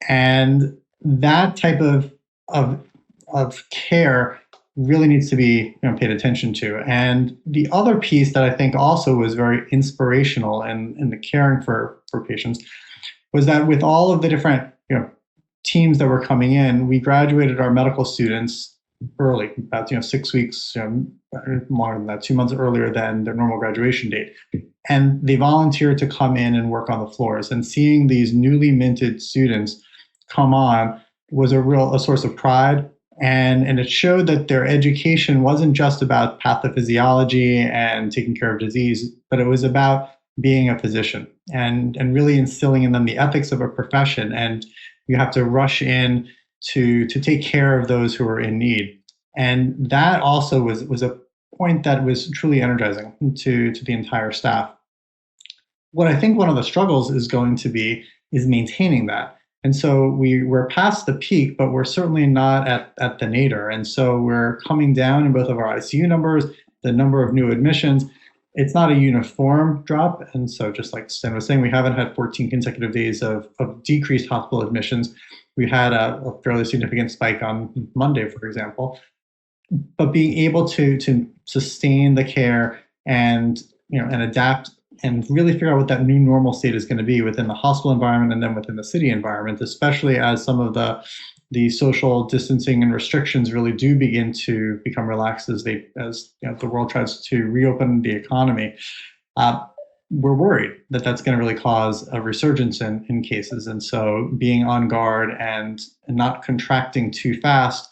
And that type of care really needs to be paid attention to. And the other piece that I think also was very inspirational in the caring for patients was that with all of the different teams that were coming in, we graduated our medical students early, about 6 weeks, longer than that, 2 months earlier than their normal graduation date. And they volunteered to come in and work on the floors. And seeing these newly minted students come on was a source of pride. And it showed that their education wasn't just about pathophysiology and taking care of disease, but it was about being a physician and really instilling in them the ethics of a profession. And you have to rush in to take care of those who are in need. And that also was a point that was truly energizing to the entire staff. What I think one of the struggles is going to be is maintaining that. And so we're past the peak, but we're certainly not at the nadir. And so we're coming down in both of our ICU numbers, the number of new admissions. It's not a uniform drop. And so just like Sten was saying, we haven't had 14 consecutive days of decreased hospital admissions. We had a fairly significant spike on Monday, for example. But being able to sustain the care and adapt and really figure out what that new normal state is going to be within the hospital environment and then within the city environment, especially as some of the social distancing and restrictions really do begin to become relaxed as the world tries to reopen the economy. We're worried that that's going to really cause a resurgence in cases. And so being on guard and not contracting too fast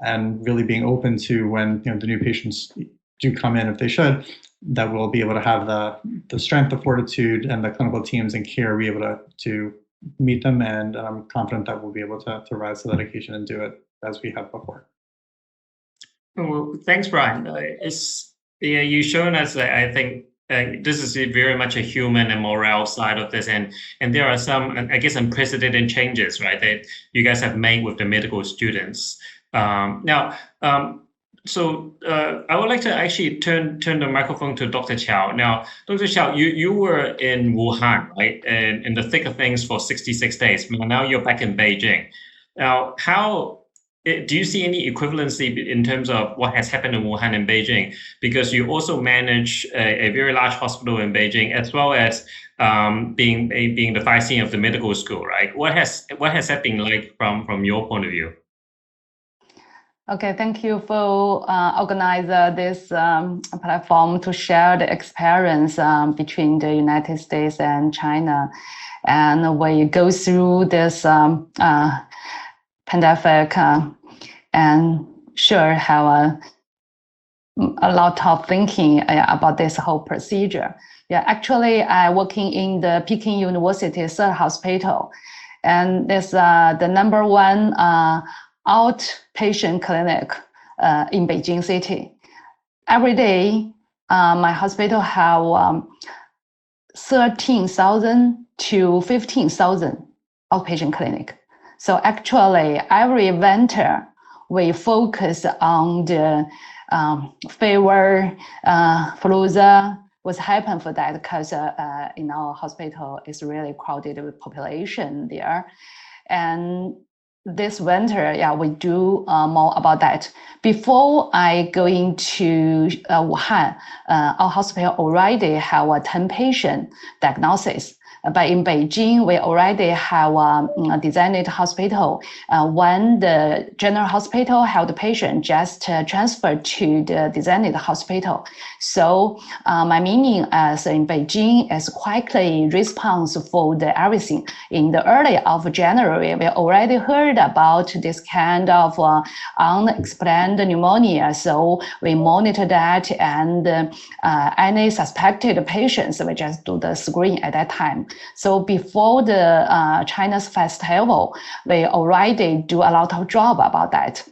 and really being open to when the new patients do come in, if they should, that we'll be able to have the strength, the fortitude, and the clinical teams and care be able to meet them. And I'm confident that we'll be able to rise to that occasion and do it as we have before. Well, thanks, Brian. You've shown us, I think, this is very much a human and moral side of this, and there are some, I guess, unprecedented changes, right, that you guys have made with the medical students. So I would like to actually turn the microphone to Dr. Qiao. Now, Dr. Qiao, you were in Wuhan, right, and in the thick of things for 66 days. Now you're back in Beijing. Now, do you see any equivalency in terms of what has happened in Wuhan and Beijing? Because you also manage a very large hospital in Beijing, as well as being the vice dean of the medical school, right? What has that been like from your point of view? Okay, thank you for organizing this platform to share the experience between the United States and China. And we go through this pandemic and sure have a lot of thinking about this whole procedure. Yeah, actually, I'm working in the Peking University Third Hospital, and this the #1 outpatient clinic in Beijing city. Every day, my hospital have 13,000 to 15,000 outpatient clinic. So actually, every winter, we focus on the fever, flu, what's happened for that because in our hospital it's really crowded with population there. And this winter, yeah, we do more about that. Before I go into Wuhan, our hospital already have a 10 patient diagnosis. But in Beijing, we already have a designated hospital. When the general hospital have the patient just transferred to the designated hospital. So my meaning as in Beijing is quickly response for the everything. In the early of January, we already heard about this kind of unexplained pneumonia. So we monitor that, and any suspected patients, we just do the screen at that time. So before the China's festival, we already do a lot of job about that.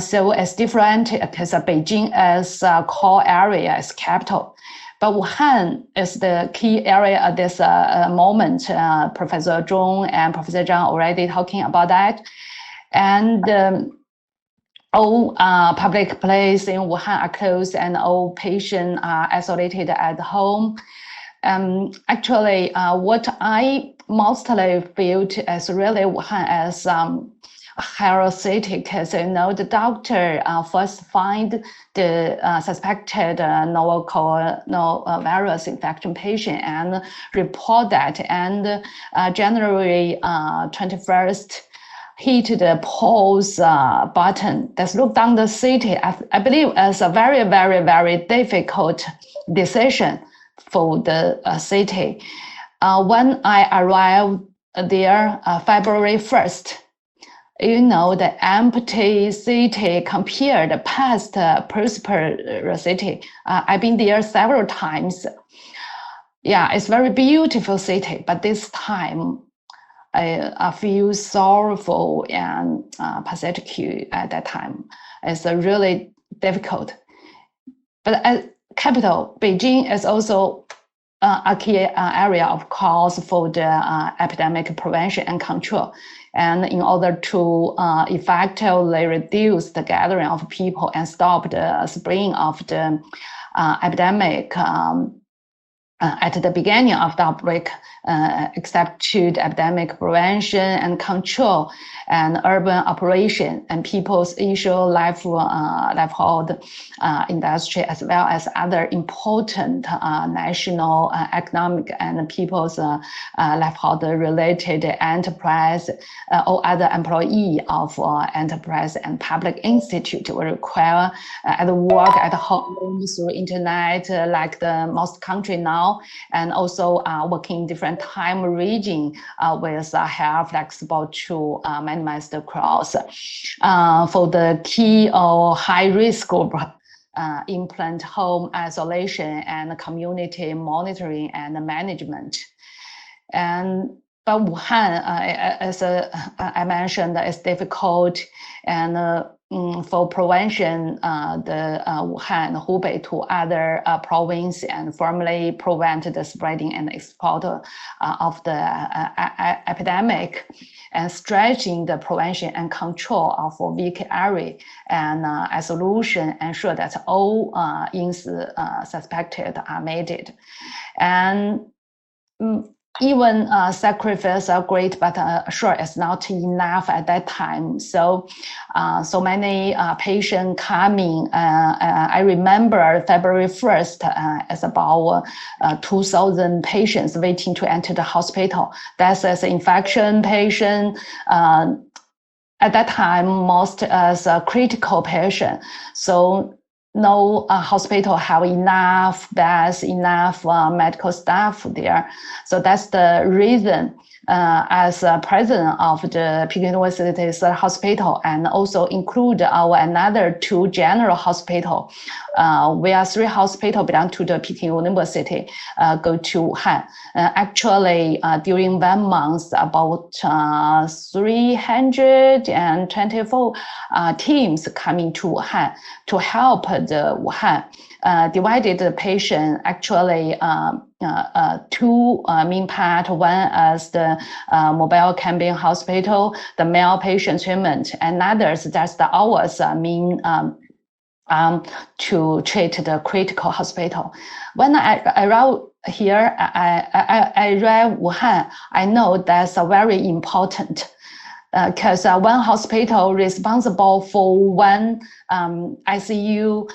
So it's different because Beijing is a core area, as capital. But Wuhan is the key area at this moment. Professor Zhong and Professor Zhang already talking about that. And all public places in Wuhan are closed and all patients are isolated at home. Actually, what I mostly felt is really Wuhan as parasitic. So, the doctor first find the suspected novel coronavirus infection patient and report that. And January 21st, hit the pause button. Let's look down the city. I believe it's a very, very, very difficult decision for the city. When I arrived there, February 1st, the empty city compared past prosperous city. I've been there several times. Yeah, it's very beautiful city, but this time I feel sorrowful and pathetic at that time. It's really difficult. But at capital, Beijing is also a key area, of course, for the epidemic prevention and control. And in order to effectively reduce the gathering of people and stop the spreading of the epidemic at the beginning of the outbreak, except to the epidemic prevention and control and urban operation and people's usual livelihood industry, as well as other important national economic and people's livelihood related enterprise or other employee of enterprise and public institute will require at work at home through internet, like the most country now, and also working in different time region with health flexible to minimize the cross. For the key or high risk group, implant home isolation and community monitoring and management. But Wuhan, as I mentioned, is difficult, and for prevention, the Wuhan, Hubei to other province and firmly prevent the spreading and export of the epidemic, and stretching the prevention and control of weak area, and isolation, ensure that all suspected are made. And even sacrifice are great, but sure, it's not enough at that time. So, so many patients coming. I remember February 1st, it's about 2,000 patients waiting to enter the hospital. That's as infection patient, at that time, most as a critical patient. So no hospital have enough beds, enough medical staff there. So that's the reason as president of the Peking University's hospital, and also include our another 2 general hospital. We are 3 hospital belong to the Peking University, go to Wuhan. Actually, during 1 month, about 324 teams coming to Wuhan to help the Wuhan. Divided the patient actually 2 main part. One as the mobile camping hospital, the male patient treatment, and others that's ours mean to treat the critical hospital. When I arrived here, I arrived Wuhan, I know that's very important. Because one hospital responsible for 1 ICU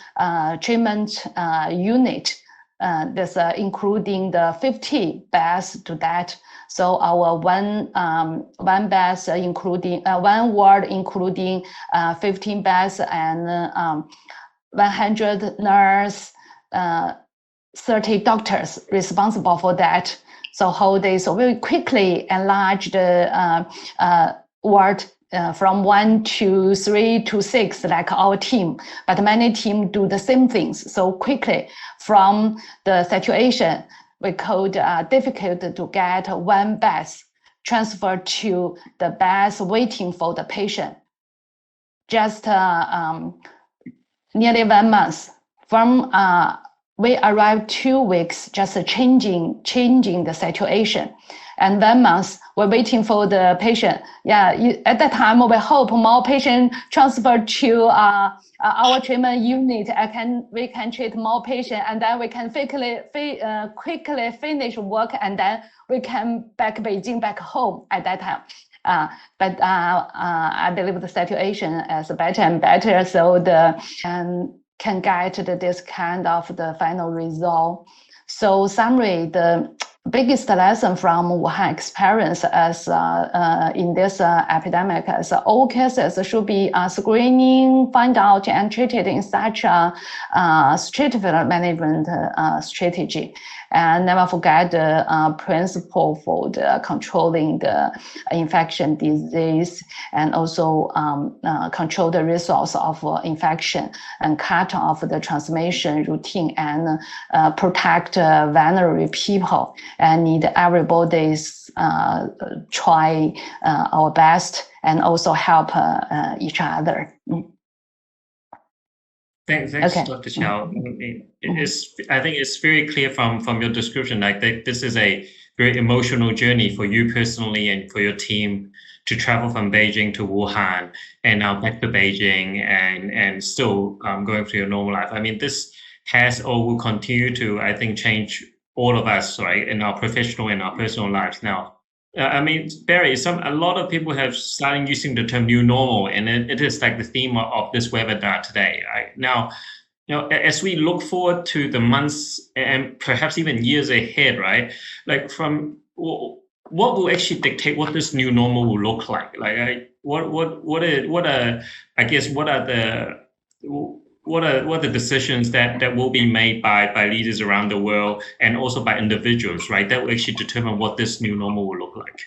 treatment unit, that's including the 50 beds to that. So our one beds including 1 ward including 15 beds and 100 nurse, 30 doctors responsible for that. So whole day, so very quickly enlarge the ward from 1 to 3 to 6, like our team, but many teams do the same things. So quickly from the situation, we could difficult to get 1 bed transferred to the beds waiting for the patient. Just nearly 1 month from we arrived 2 weeks, just changing the situation. And 1 month, we're waiting for the patient. Yeah, at that time, we hope more patient transferred to our treatment unit. We can treat more patient, and then we can quickly finish work, and then we can back Beijing, back home at that time. But I believe the situation is better and better, so can get to this kind of the final result. So summary, the biggest lesson from Wuhan experience as in this epidemic is all cases should be screening, find out, and treated in such a stratified management strategy. And never forget the principle for the controlling the infection disease, and also control the resource of infection and cut off the transmission routine, and protect vulnerable people, and need everybody's try our best, and also help each other. Thanks, Okay. Dr. Qiao. I think it's very clear from your description, like that this is a very emotional journey for you personally and for your team to travel from Beijing to Wuhan, and now back to Beijing, and still going through your normal life. I mean, this has or will continue to, I think, change all of us, right, in our professional and our personal lives now. I mean, Barry, a lot of people have started using the term new normal, and it is like the theme of this webinar today. Right? Now, as we look forward to the months and perhaps even years ahead, right? Like what will actually dictate what this new normal will look like? Like, what are the decisions that will be made by leaders around the world, and also by individuals, right? That will actually determine what this new normal will look like.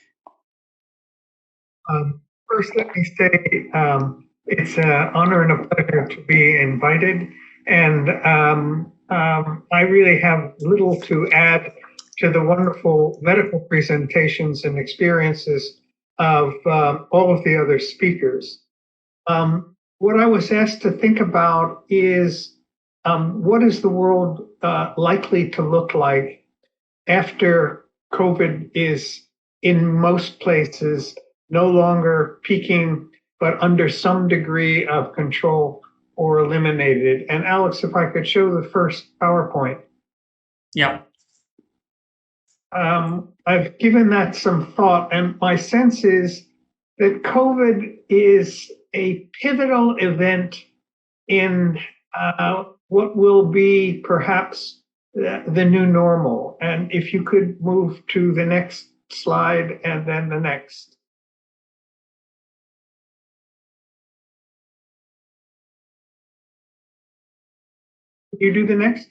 First, let me say it's an honor and a pleasure to be invited, and I really have little to add to the wonderful medical presentations and experiences of all of the other speakers. What I was asked to think about is what is the world likely to look like after COVID is in most places no longer peaking, but under some degree of control or eliminated. And Alex, if I could show the first PowerPoint. Yeah. I've given that some thought, and my sense is that COVID is a pivotal event in what will be perhaps the new normal. And if you could move to the next slide and then the next. you do the next?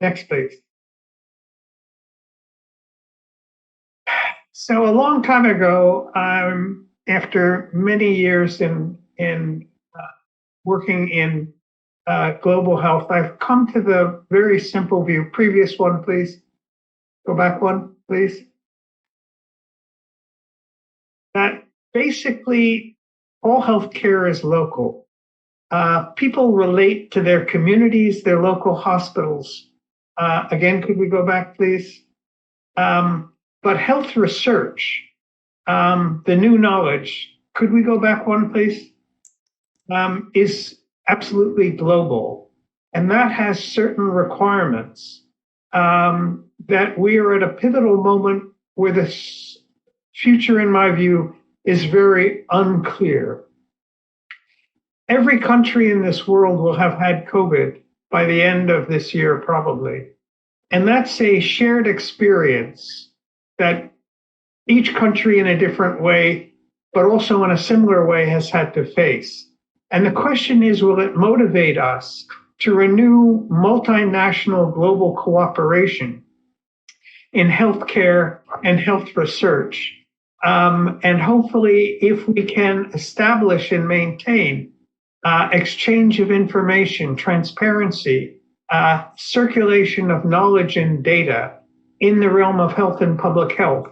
Next, please. So a long time ago, after many years in working in global health, I've come to the very simple view. Previous one, please. Go back one, please. That basically all healthcare is local. People relate to their communities, their local hospitals. Again, could we go back, please? But health research, the new knowledge, could we go back one, please? Is absolutely global. And that has certain requirements that we are at a pivotal moment where the future, in my view, is very unclear. Every country in this world will have had COVID by the end of this year, probably. And that's a shared experience that each country in a different way, but also in a similar way, has had to face. And the question is, will it motivate us to renew multinational global cooperation in healthcare and health research? And hopefully, if we can establish and maintain exchange of information, transparency, circulation of knowledge and data in the realm of health and public health,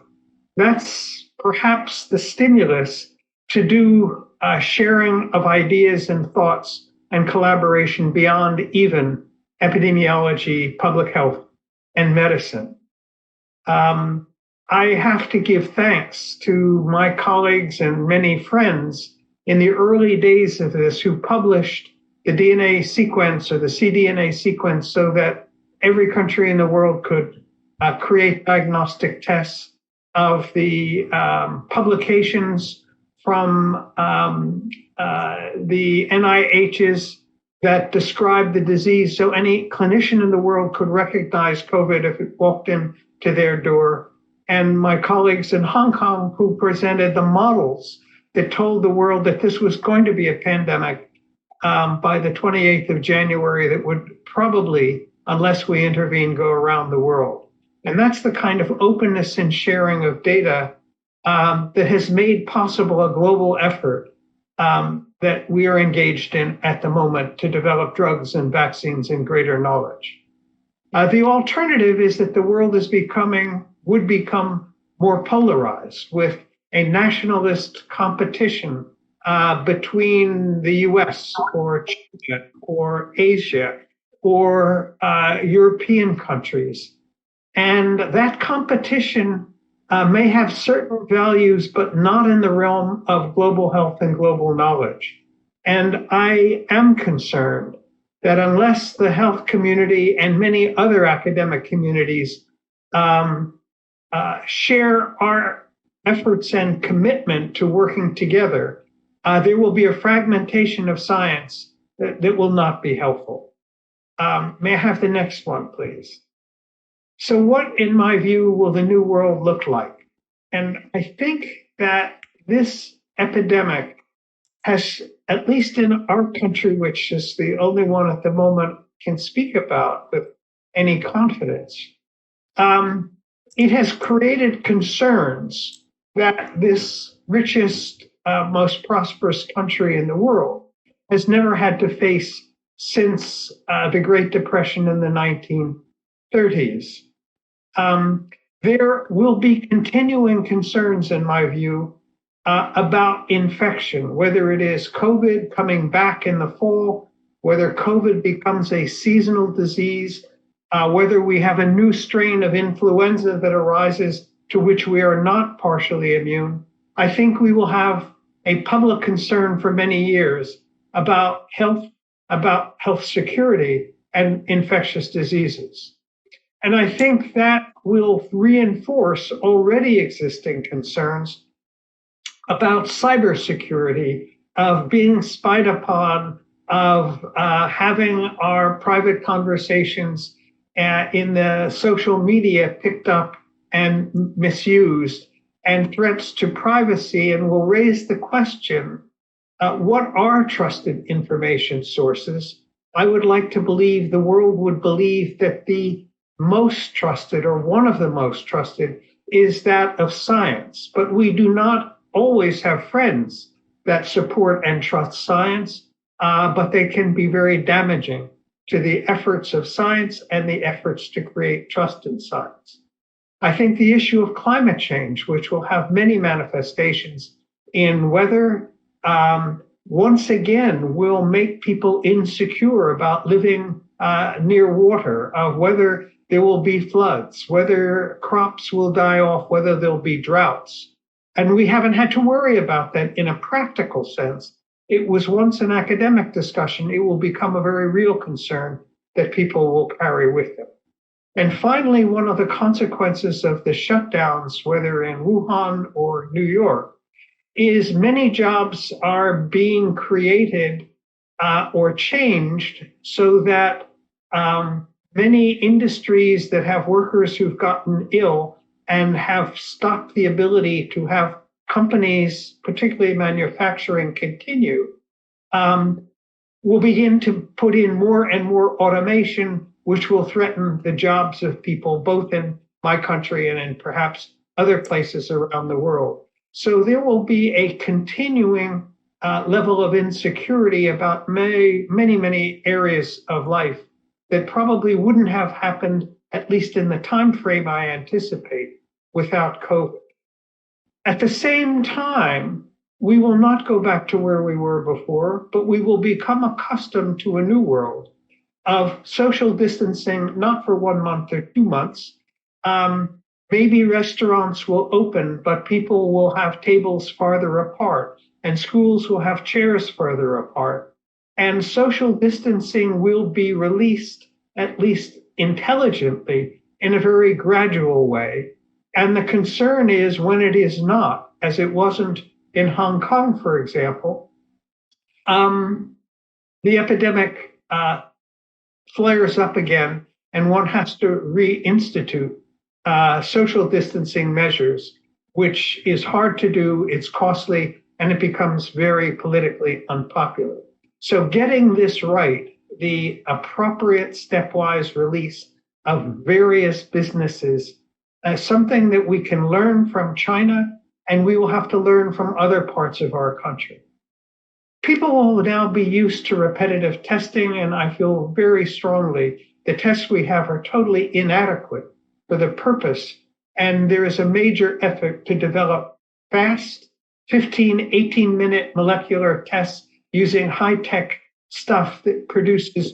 that's perhaps the stimulus to do sharing of ideas and thoughts and collaboration beyond even epidemiology, public health, and medicine. I have to give thanks to my colleagues and many friends in the early days of this who published the DNA sequence or the cDNA sequence so that every country in the world could create diagnostic tests, of the publications from the NIHs that describe the disease so any clinician in the world could recognize COVID if it walked into their door. And my colleagues in Hong Kong who presented the models that told the world that this was going to be a pandemic by the 28th of January that would probably, unless we intervene, go around the world. And that's the kind of openness and sharing of data that has made possible a global effort that we are engaged in at the moment to develop drugs and vaccines and greater knowledge. The alternative is that the world would become more polarized with a nationalist competition between the US or China or Asia or European countries. And that competition may have certain values, but not in the realm of global health and global knowledge. And I am concerned that unless the health community and many other academic communities share our efforts and commitment to working together, there will be a fragmentation of science that will not be helpful. May I have the next one, please? So what, in my view, will the new world look like? And I think that this epidemic has, at least in our country, which is the only one at the moment can speak about with any confidence, it has created concerns that this richest, most prosperous country in the world has never had to face since the Great Depression in the 1930s. There will be continuing concerns, in my view, about infection, whether it is COVID coming back in the fall, whether COVID becomes a seasonal disease, whether we have a new strain of influenza that arises to which we are not partially immune. I think we will have a public concern for many years about health security and infectious diseases. And I think that will reinforce already existing concerns about cybersecurity, of being spied upon, of having our private conversations in the social media picked up and misused, and threats to privacy, and will raise the question, what are trusted information sources? I would like to believe the world would believe that the most trusted, or one of the most trusted, is that of science. But we do not always have friends that support and trust science, but they can be very damaging to the efforts of science and the efforts to create trust in science. I think the issue of climate change, which will have many manifestations in weather, once again will make people insecure about living near water, of whether there will be floods, whether crops will die off, whether there'll be droughts. And we haven't had to worry about that in a practical sense. It was once an academic discussion. It will become a very real concern that people will carry with them. And finally, one of the consequences of the shutdowns, whether in Wuhan or New York, is many jobs are being created or changed so that many industries that have workers who've gotten ill and have stopped the ability to have companies, particularly manufacturing, continue, will begin to put in more and more automation, which will threaten the jobs of people, both in my country and in perhaps other places around the world. So there will be a continuing level of insecurity about many areas of life that probably wouldn't have happened, at least in the time frame I anticipate, without COVID. At the same time, we will not go back to where we were before, but we will become accustomed to a new world of social distancing, not for 1 month or 2 months. Maybe restaurants will open, but people will have tables farther apart, and schools will have chairs further apart. And social distancing will be released, at least intelligently, in a very gradual way. And the concern is when it is not, as it wasn't in Hong Kong, for example, the epidemic flares up again, and one has to reinstitute social distancing measures, which is hard to do, it's costly, and it becomes very politically unpopular. So getting this right, the appropriate stepwise release of various businesses, something that we can learn from China, and we will have to learn from other parts of our country. People will now be used to repetitive testing, and I feel very strongly the tests we have are totally inadequate for the purpose, and there is a major effort to develop fast 15, 18-minute molecular tests using high-tech stuff that produces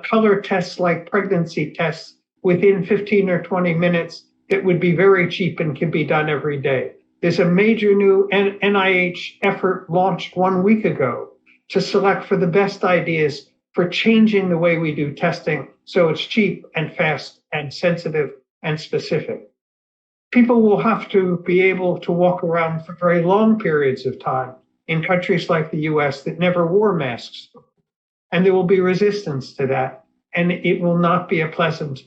color tests like pregnancy tests within 15 or 20 minutes that would be very cheap and can be done every day. There's a major new NIH effort launched 1 week ago to select for the best ideas for changing the way we do testing so it's cheap and fast and sensitive and specific. People will have to be able to walk around for very long periods of time in countries like the US that never wore masks. And there will be resistance to that. And it will not be a pleasant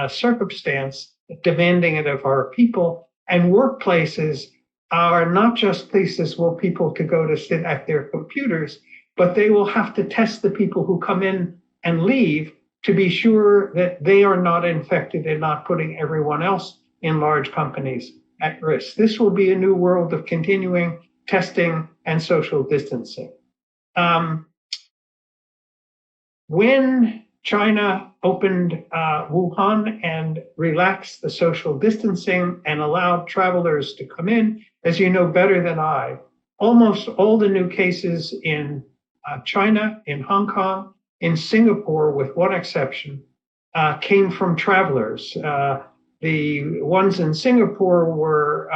circumstance demanding it of our people. And workplaces are not just places where people could go to sit at their computers, but they will have to test the people who come in and leave to be sure that they are not infected and not putting everyone else in large companies at risk. This will be a new world of continuing testing and social distancing. When China opened Wuhan and relaxed the social distancing and allowed travelers to come in, as you know better than I, almost all the new cases in China, in Hong Kong, in Singapore, with one exception, came from travelers. The ones in Singapore were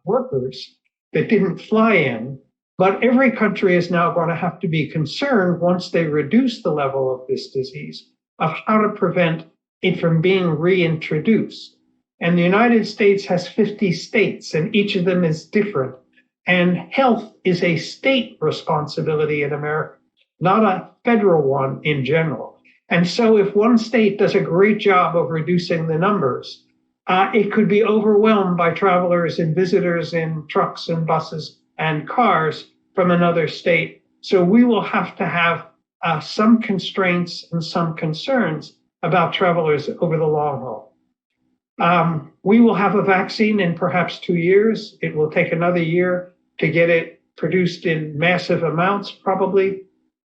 workers that didn't fly in, but every country is now going to have to be concerned once they reduce the level of this disease of how to prevent it from being reintroduced. And the United States has 50 states, and each of them is different. And health is a state responsibility in America, not a federal one in general. And so if one state does a great job of reducing the numbers, it could be overwhelmed by travelers and visitors in trucks and buses and cars from another state. So we will have to have some constraints and some concerns about travelers over the long haul. We will have a vaccine in perhaps 2 years. It will take another year to get it produced in massive amounts, probably.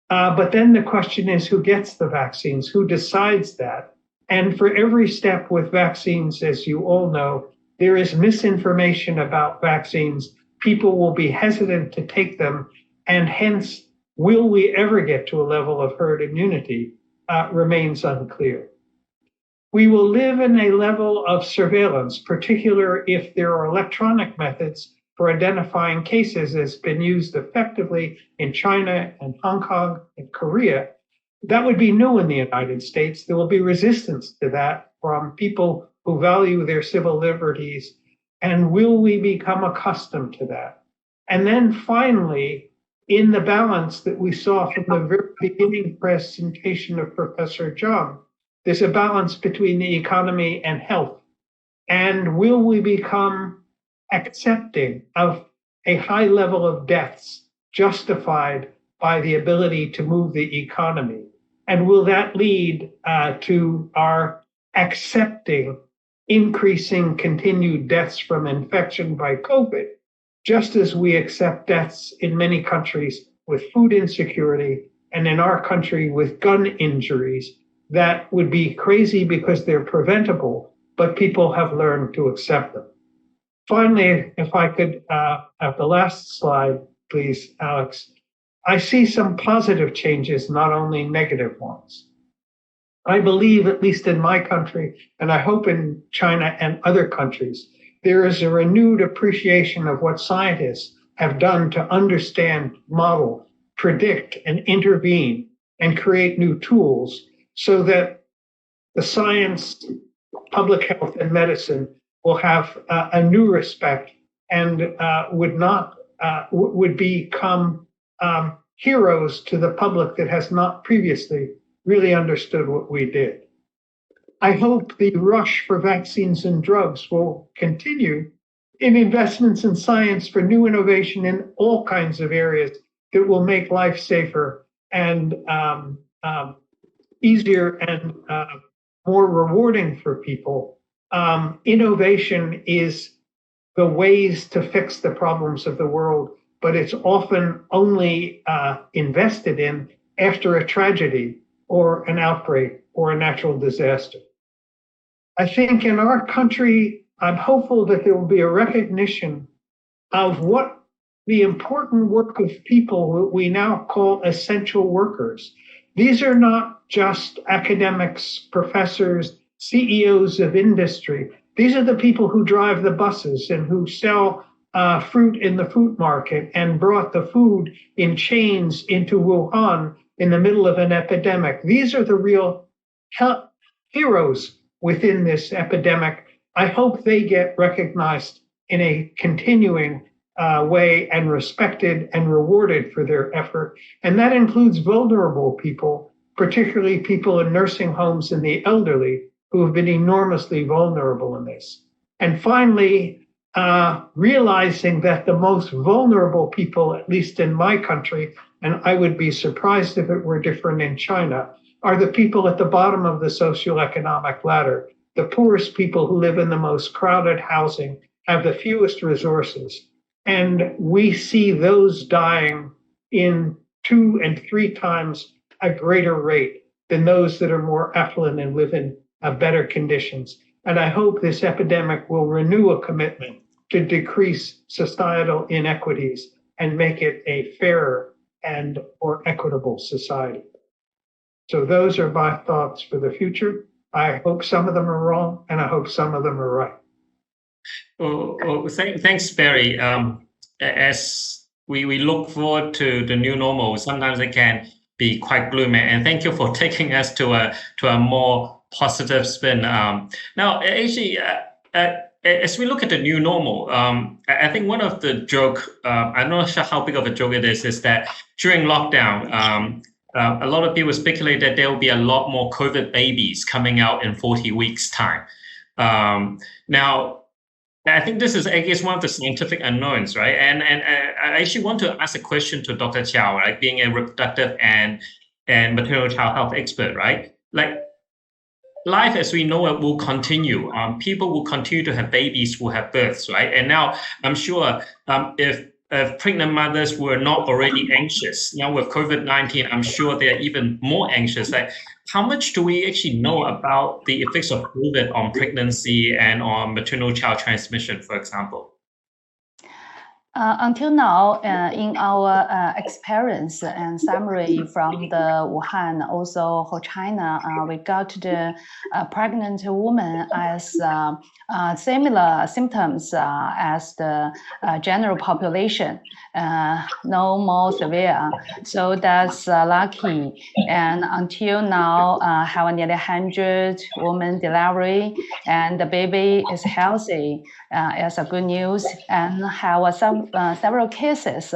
But then the question is, who gets the vaccines? Who decides that? And for every step with vaccines, as you all know, there is misinformation about vaccines. People will be hesitant to take them, and hence, will we ever get to a level of herd immunity remains unclear. We will live in a level of surveillance, particularly if there are electronic methods for identifying cases has been used effectively in China and Hong Kong and Korea. That would be new in the United States. There will be resistance to that from people who value their civil liberties. And will we become accustomed to that? And then finally, in the balance that we saw from the very beginning presentation of Professor Zhong, there's a balance between the economy and health. And will we become accepting of a high level of deaths justified by the ability to move the economy? And will that lead to our accepting increasing continued deaths from infection by COVID, just as we accept deaths in many countries with food insecurity and in our country with gun injuries that would be crazy because they're preventable, but people have learned to accept them. Finally, if I could have the last slide, please, Alex. I see some positive changes, not only negative ones. I believe, at least in my country, and I hope in China and other countries, there is a renewed appreciation of what scientists have done to understand, model, predict, and intervene, and create new tools so that the science, public health, and medicine will have a new respect and would become heroes to the public that has not previously really understood what we did. I hope the rush for vaccines and drugs will continue in investments in science for new innovation in all kinds of areas that will make life safer and easier and more rewarding for people. Innovation is the ways to fix the problems of the world, but it's often only invested in after a tragedy or an outbreak or a natural disaster. I think in our country, I'm hopeful that there will be a recognition of what the important work of people who we now call essential workers. These are not just academics, professors, CEOs of industry. These are the people who drive the buses and who sell fruit in the fruit market and brought the food in chains into Wuhan in the middle of an epidemic. These are the real heroes within this epidemic. I hope they get recognized in a continuing way and respected and rewarded for their effort. And that includes vulnerable people, particularly people in nursing homes and the elderly who have been enormously vulnerable in this. And finally, realizing that the most vulnerable people, at least in my country, and I would be surprised if it were different in China, are the people at the bottom of the socioeconomic ladder, the poorest people who live in the most crowded housing, have the fewest resources. And we see those dying in 2 and 3 times a greater rate than those that are more affluent and live in better conditions. And I hope this epidemic will renew a commitment to decrease societal inequities and make it a fairer and more equitable society. So those are my thoughts for the future. I hope some of them are wrong, and I hope some of them are right. Thanks, Barry. As we look forward to the new normal, sometimes it can be quite gloomy. And thank you for taking us to a more positive spin. Now, actually, as we look at the new normal, I think one of the joke, I'm not sure how big of a joke it is that during lockdown, a lot of people speculate that there will be a lot more COVID babies coming out in 40 weeks' time. Now, I think this is, I guess, one of the scientific unknowns, right? And I actually want to ask a question to Dr. Qiao, right? Being a reproductive and maternal child health expert, right? Like, life as we know it will continue. People will continue to have babies, will have births, right? And now I'm sure if pregnant mothers were not already anxious, now with COVID-19, I'm sure they're even more anxious. Like, how much do we actually know about the effects of COVID on pregnancy and on maternal child transmission, for example? Until now, in our experience and summary from the Wuhan, also whole China, we got the pregnant woman as similar symptoms as the general population, no more severe. So that's lucky. And until now, have nearly 100 women delivery, and the baby is healthy. It's a good news, and have several cases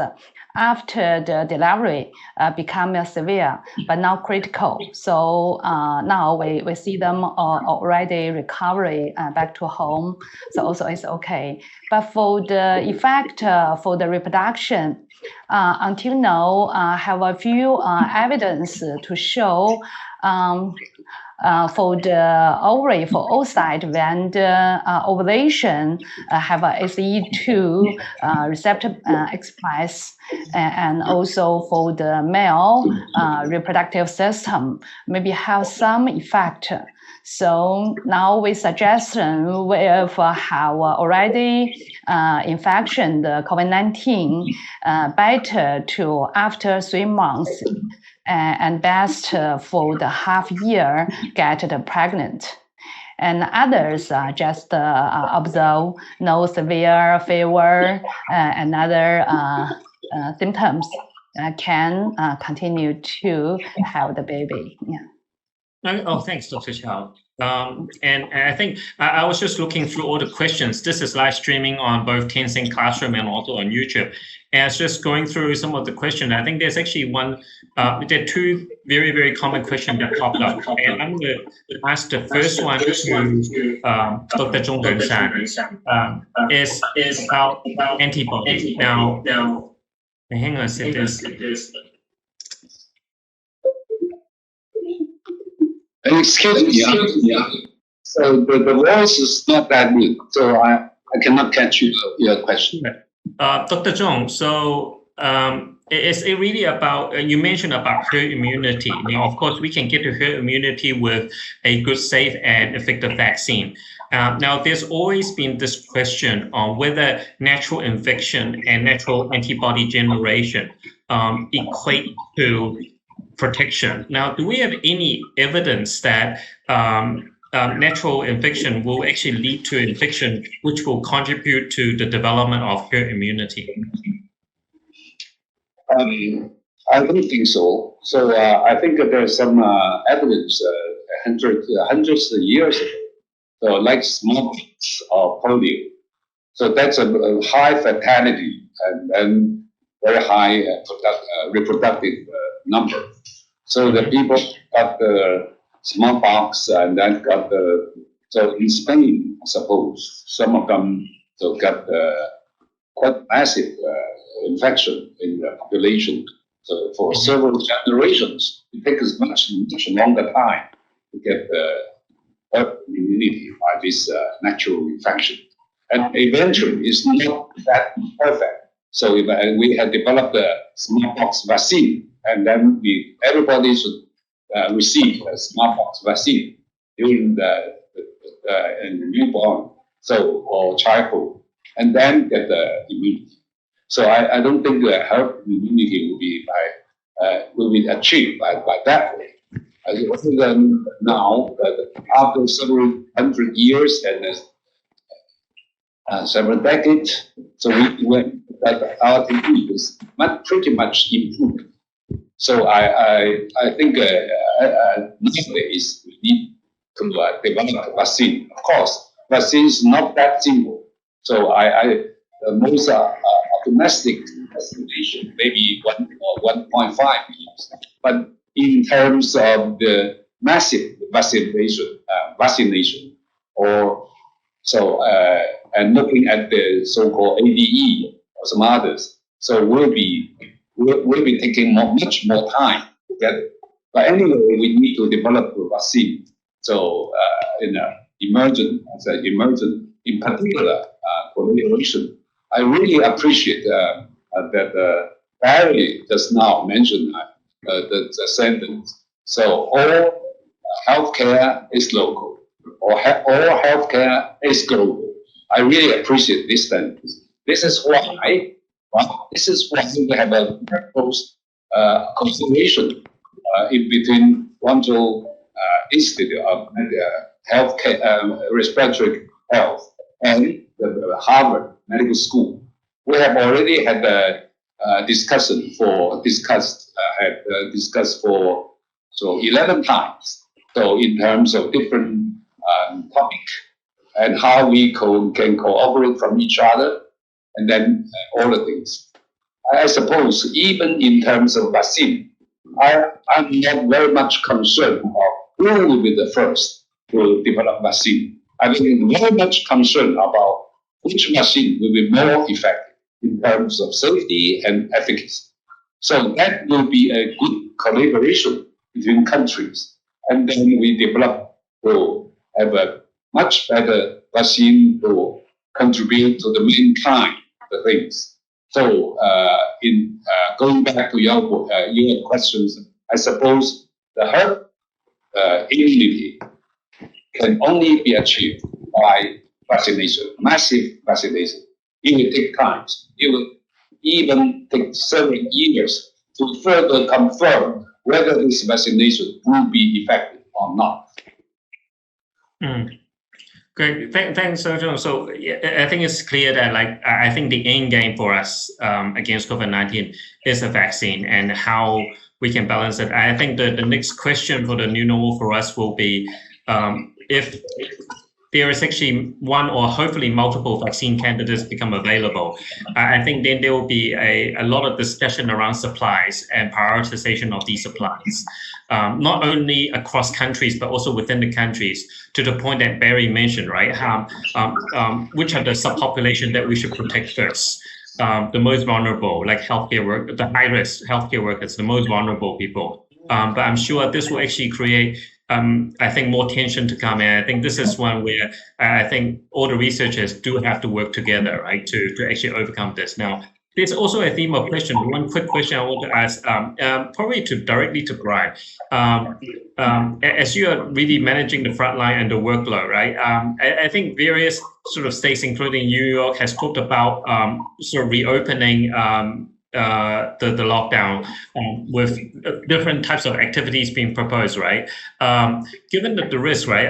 after the delivery become severe, but not critical. So now we see them already recovery back to home. So also it's okay. But for the effect for the reproduction, until now, have a few evidence to show for the ovary, for oocyte, when the ovulation have a ACE2 receptor express, and also for the male reproductive system, maybe have some effect. So now we suggest we have already infection, the COVID-19, better to after 3 months, and best for the half year get the pregnant. And others just observe no severe fever and other symptoms can continue to have the baby. Yeah. Oh, thanks, Dr. Qiao. And I think I was just looking through all the questions. This is live streaming on both Tencent Classroom and also on YouTube. And I was just going through some of the questions. I think there's actually there are two very, very common questions that popped up. And I'm going to ask the first one to Dr. Zhong Nanshan. Is about antibody. Now, hang on a second. Excuse me. So the voice is not that good, so I cannot catch your question. Dr. Zhong, so it's really about, you mentioned about herd immunity. Now, of course, we can get to herd immunity with a good, safe, and effective vaccine. Now, there's always been this question on whether natural infection and natural antibody generation equate to protection. Now, do we have any evidence that natural infection will actually lead to infection, which will contribute to the development of herd immunity? I don't think so. So I think that there's some evidence hundreds of years ago, so like smallpox or polio. So that's a high fatality and very high reproductive number. So the people got the smallpox and then got so in Spain, I suppose, some of them got quite massive infection in the population. So for several generations, it takes much longer time to get the herd immunity by this natural infection. And eventually, it's not that perfect. So if we had developed the smallpox vaccine, and then everybody should receive a smallpox vaccine during the newborn, or childhood, and then get the immunity. So I don't think the herd immunity will be achieved by that way. I think now, after several hundred years and several decades, so that our disease is pretty much improved. So I think nowadays we need to develop a vaccine. Of course, vaccine is not that simple. So the most domestic vaccination maybe 1 or 1.5 years. But in terms of the massive vaccination or So, and looking at the so-called ADE or some others, so we'll be taking much more time to get it. But anyway, we need to develop the vaccine. So, emergent, in particular, collaboration. I really appreciate that Barry just now mentioned the sentence. So all healthcare is local, or all healthcare is global. I really appreciate this sentence. This is why we have a close consideration in between Guangzhou Institute of Healthcare, Respiratory Health, and the Harvard Medical School. We have already had a discussion discussed for 11 times. So in terms of different topic and how we can cooperate from each other, and then all the things. I suppose even in terms of vaccine, I'm not very much concerned about who will be the first to develop vaccine. I'm very much concerned about which vaccine will be more effective in terms of safety and efficacy. So that will be a good collaboration between countries. And then we develop to have a much better vaccine to contribute to the mankind, the things. So in going back to your questions, I suppose the herd immunity can only be achieved by vaccination, massive vaccination. It will take time. It will even take several years to further confirm whether this vaccination will be effective or not. Great, thanks, Zhong. So I think it's clear that, I think the end game for us against COVID-19 is a vaccine, and how we can balance it. I think the next question for the new normal for us will be if there is actually one or hopefully multiple vaccine candidates become available. I think then there will be a lot of discussion around supplies and prioritization of these supplies, not only across countries, but also within the countries, to the point that Barry mentioned, right? Which are the subpopulation that we should protect first? The most vulnerable, like healthcare work, the high-risk healthcare workers, the most vulnerable people. But I'm sure this will actually create I think more tension to come, and I think this is one where I think all the researchers do have to work together, right, to actually overcome this. Now, there's also a theme of question. One quick question I want to ask, probably directly to Brian. As you are really managing the front line and the workload, right? I think various sort of states, including New York, has talked about sort of reopening the lockdown with different types of activities being proposed, right? Given the risk, right?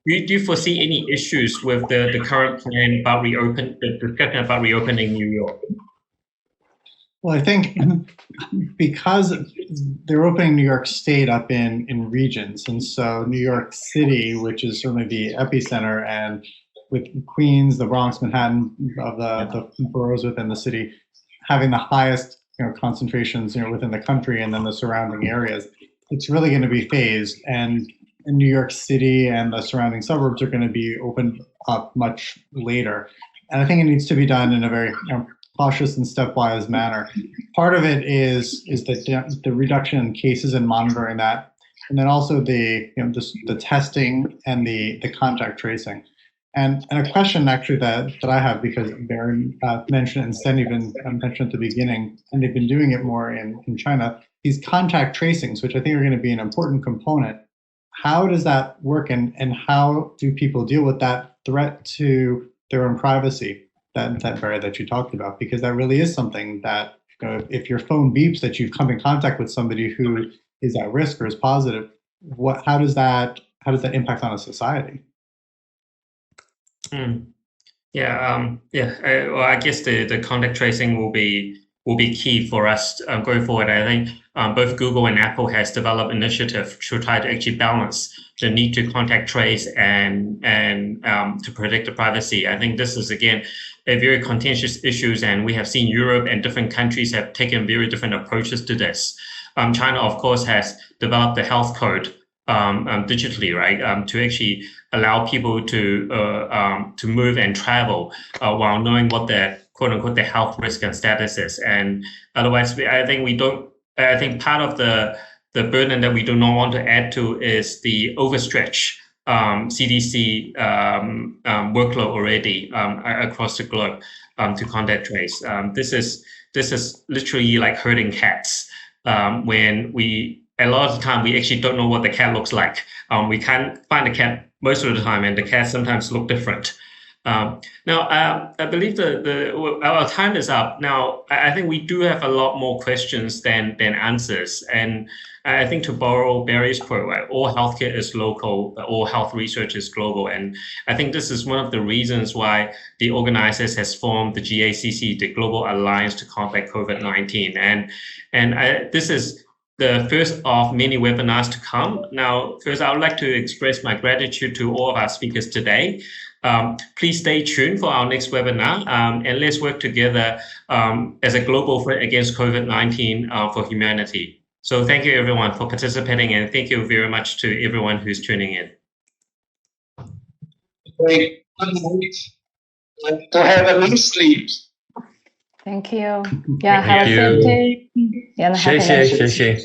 What do you foresee any issues with the current plan about the discussion about reopening New York? Well, I think because they're opening New York State up in regions, and so New York City, which is certainly the epicenter, and with Queens, the Bronx, Manhattan, of the boroughs within the city, having the highest concentrations within the country, and then the surrounding areas, it's really going to be phased. And in New York City and the surrounding suburbs are going to be opened up much later. And I think it needs to be done in a very cautious and stepwise manner. Part of it is the reduction in cases and monitoring that, and then also the testing and the contact tracing. And a question actually that I have, because Barry mentioned and Sten even mentioned at the beginning, and they've been doing it more in China, these contact tracings, which I think are going to be an important component. How does that work, and how do people deal with that threat to their own privacy that you talked about? Because that really is something that, if your phone beeps that you've come in contact with somebody who is at risk or is positive, how does that impact on a society? Well, I guess the contact tracing will be key for us going forward. I think both Google and Apple has developed initiative to try to actually balance the need to contact trace and to protect the privacy. I think this is, again, a very contentious issue, and we have seen Europe and different countries have taken very different approaches to this. China, of course, has developed the health code digitally, right? To actually allow people to move and travel while knowing what their quote unquote their health risk and status is. And otherwise, I think part of the burden that we do not want to add to is the overstretch CDC workload already across the globe to contact trace. This is literally like herding cats. When a lot of the time we actually don't know what the cat looks like. We can't find the cat most of the time, and the cats sometimes look different. Now, I believe our time is up. Now, I think we do have a lot more questions than answers, and I think to borrow Barry's quote, right, all healthcare is local, all health research is global, and I think this is one of the reasons why the organizers has formed the GACC, the Global Alliance to Combat COVID-19, and this is the first of many webinars to come. Now, first, I would like to express my gratitude to all of our speakers today. Please stay tuned for our next webinar, and let's work together as a global threat against COVID-19 for humanity. So thank you everyone for participating, and thank you very much to everyone who's tuning in. Great. To have a nice sleep. Thank you. Yeah, have a safe day. And happy night. 谢谢。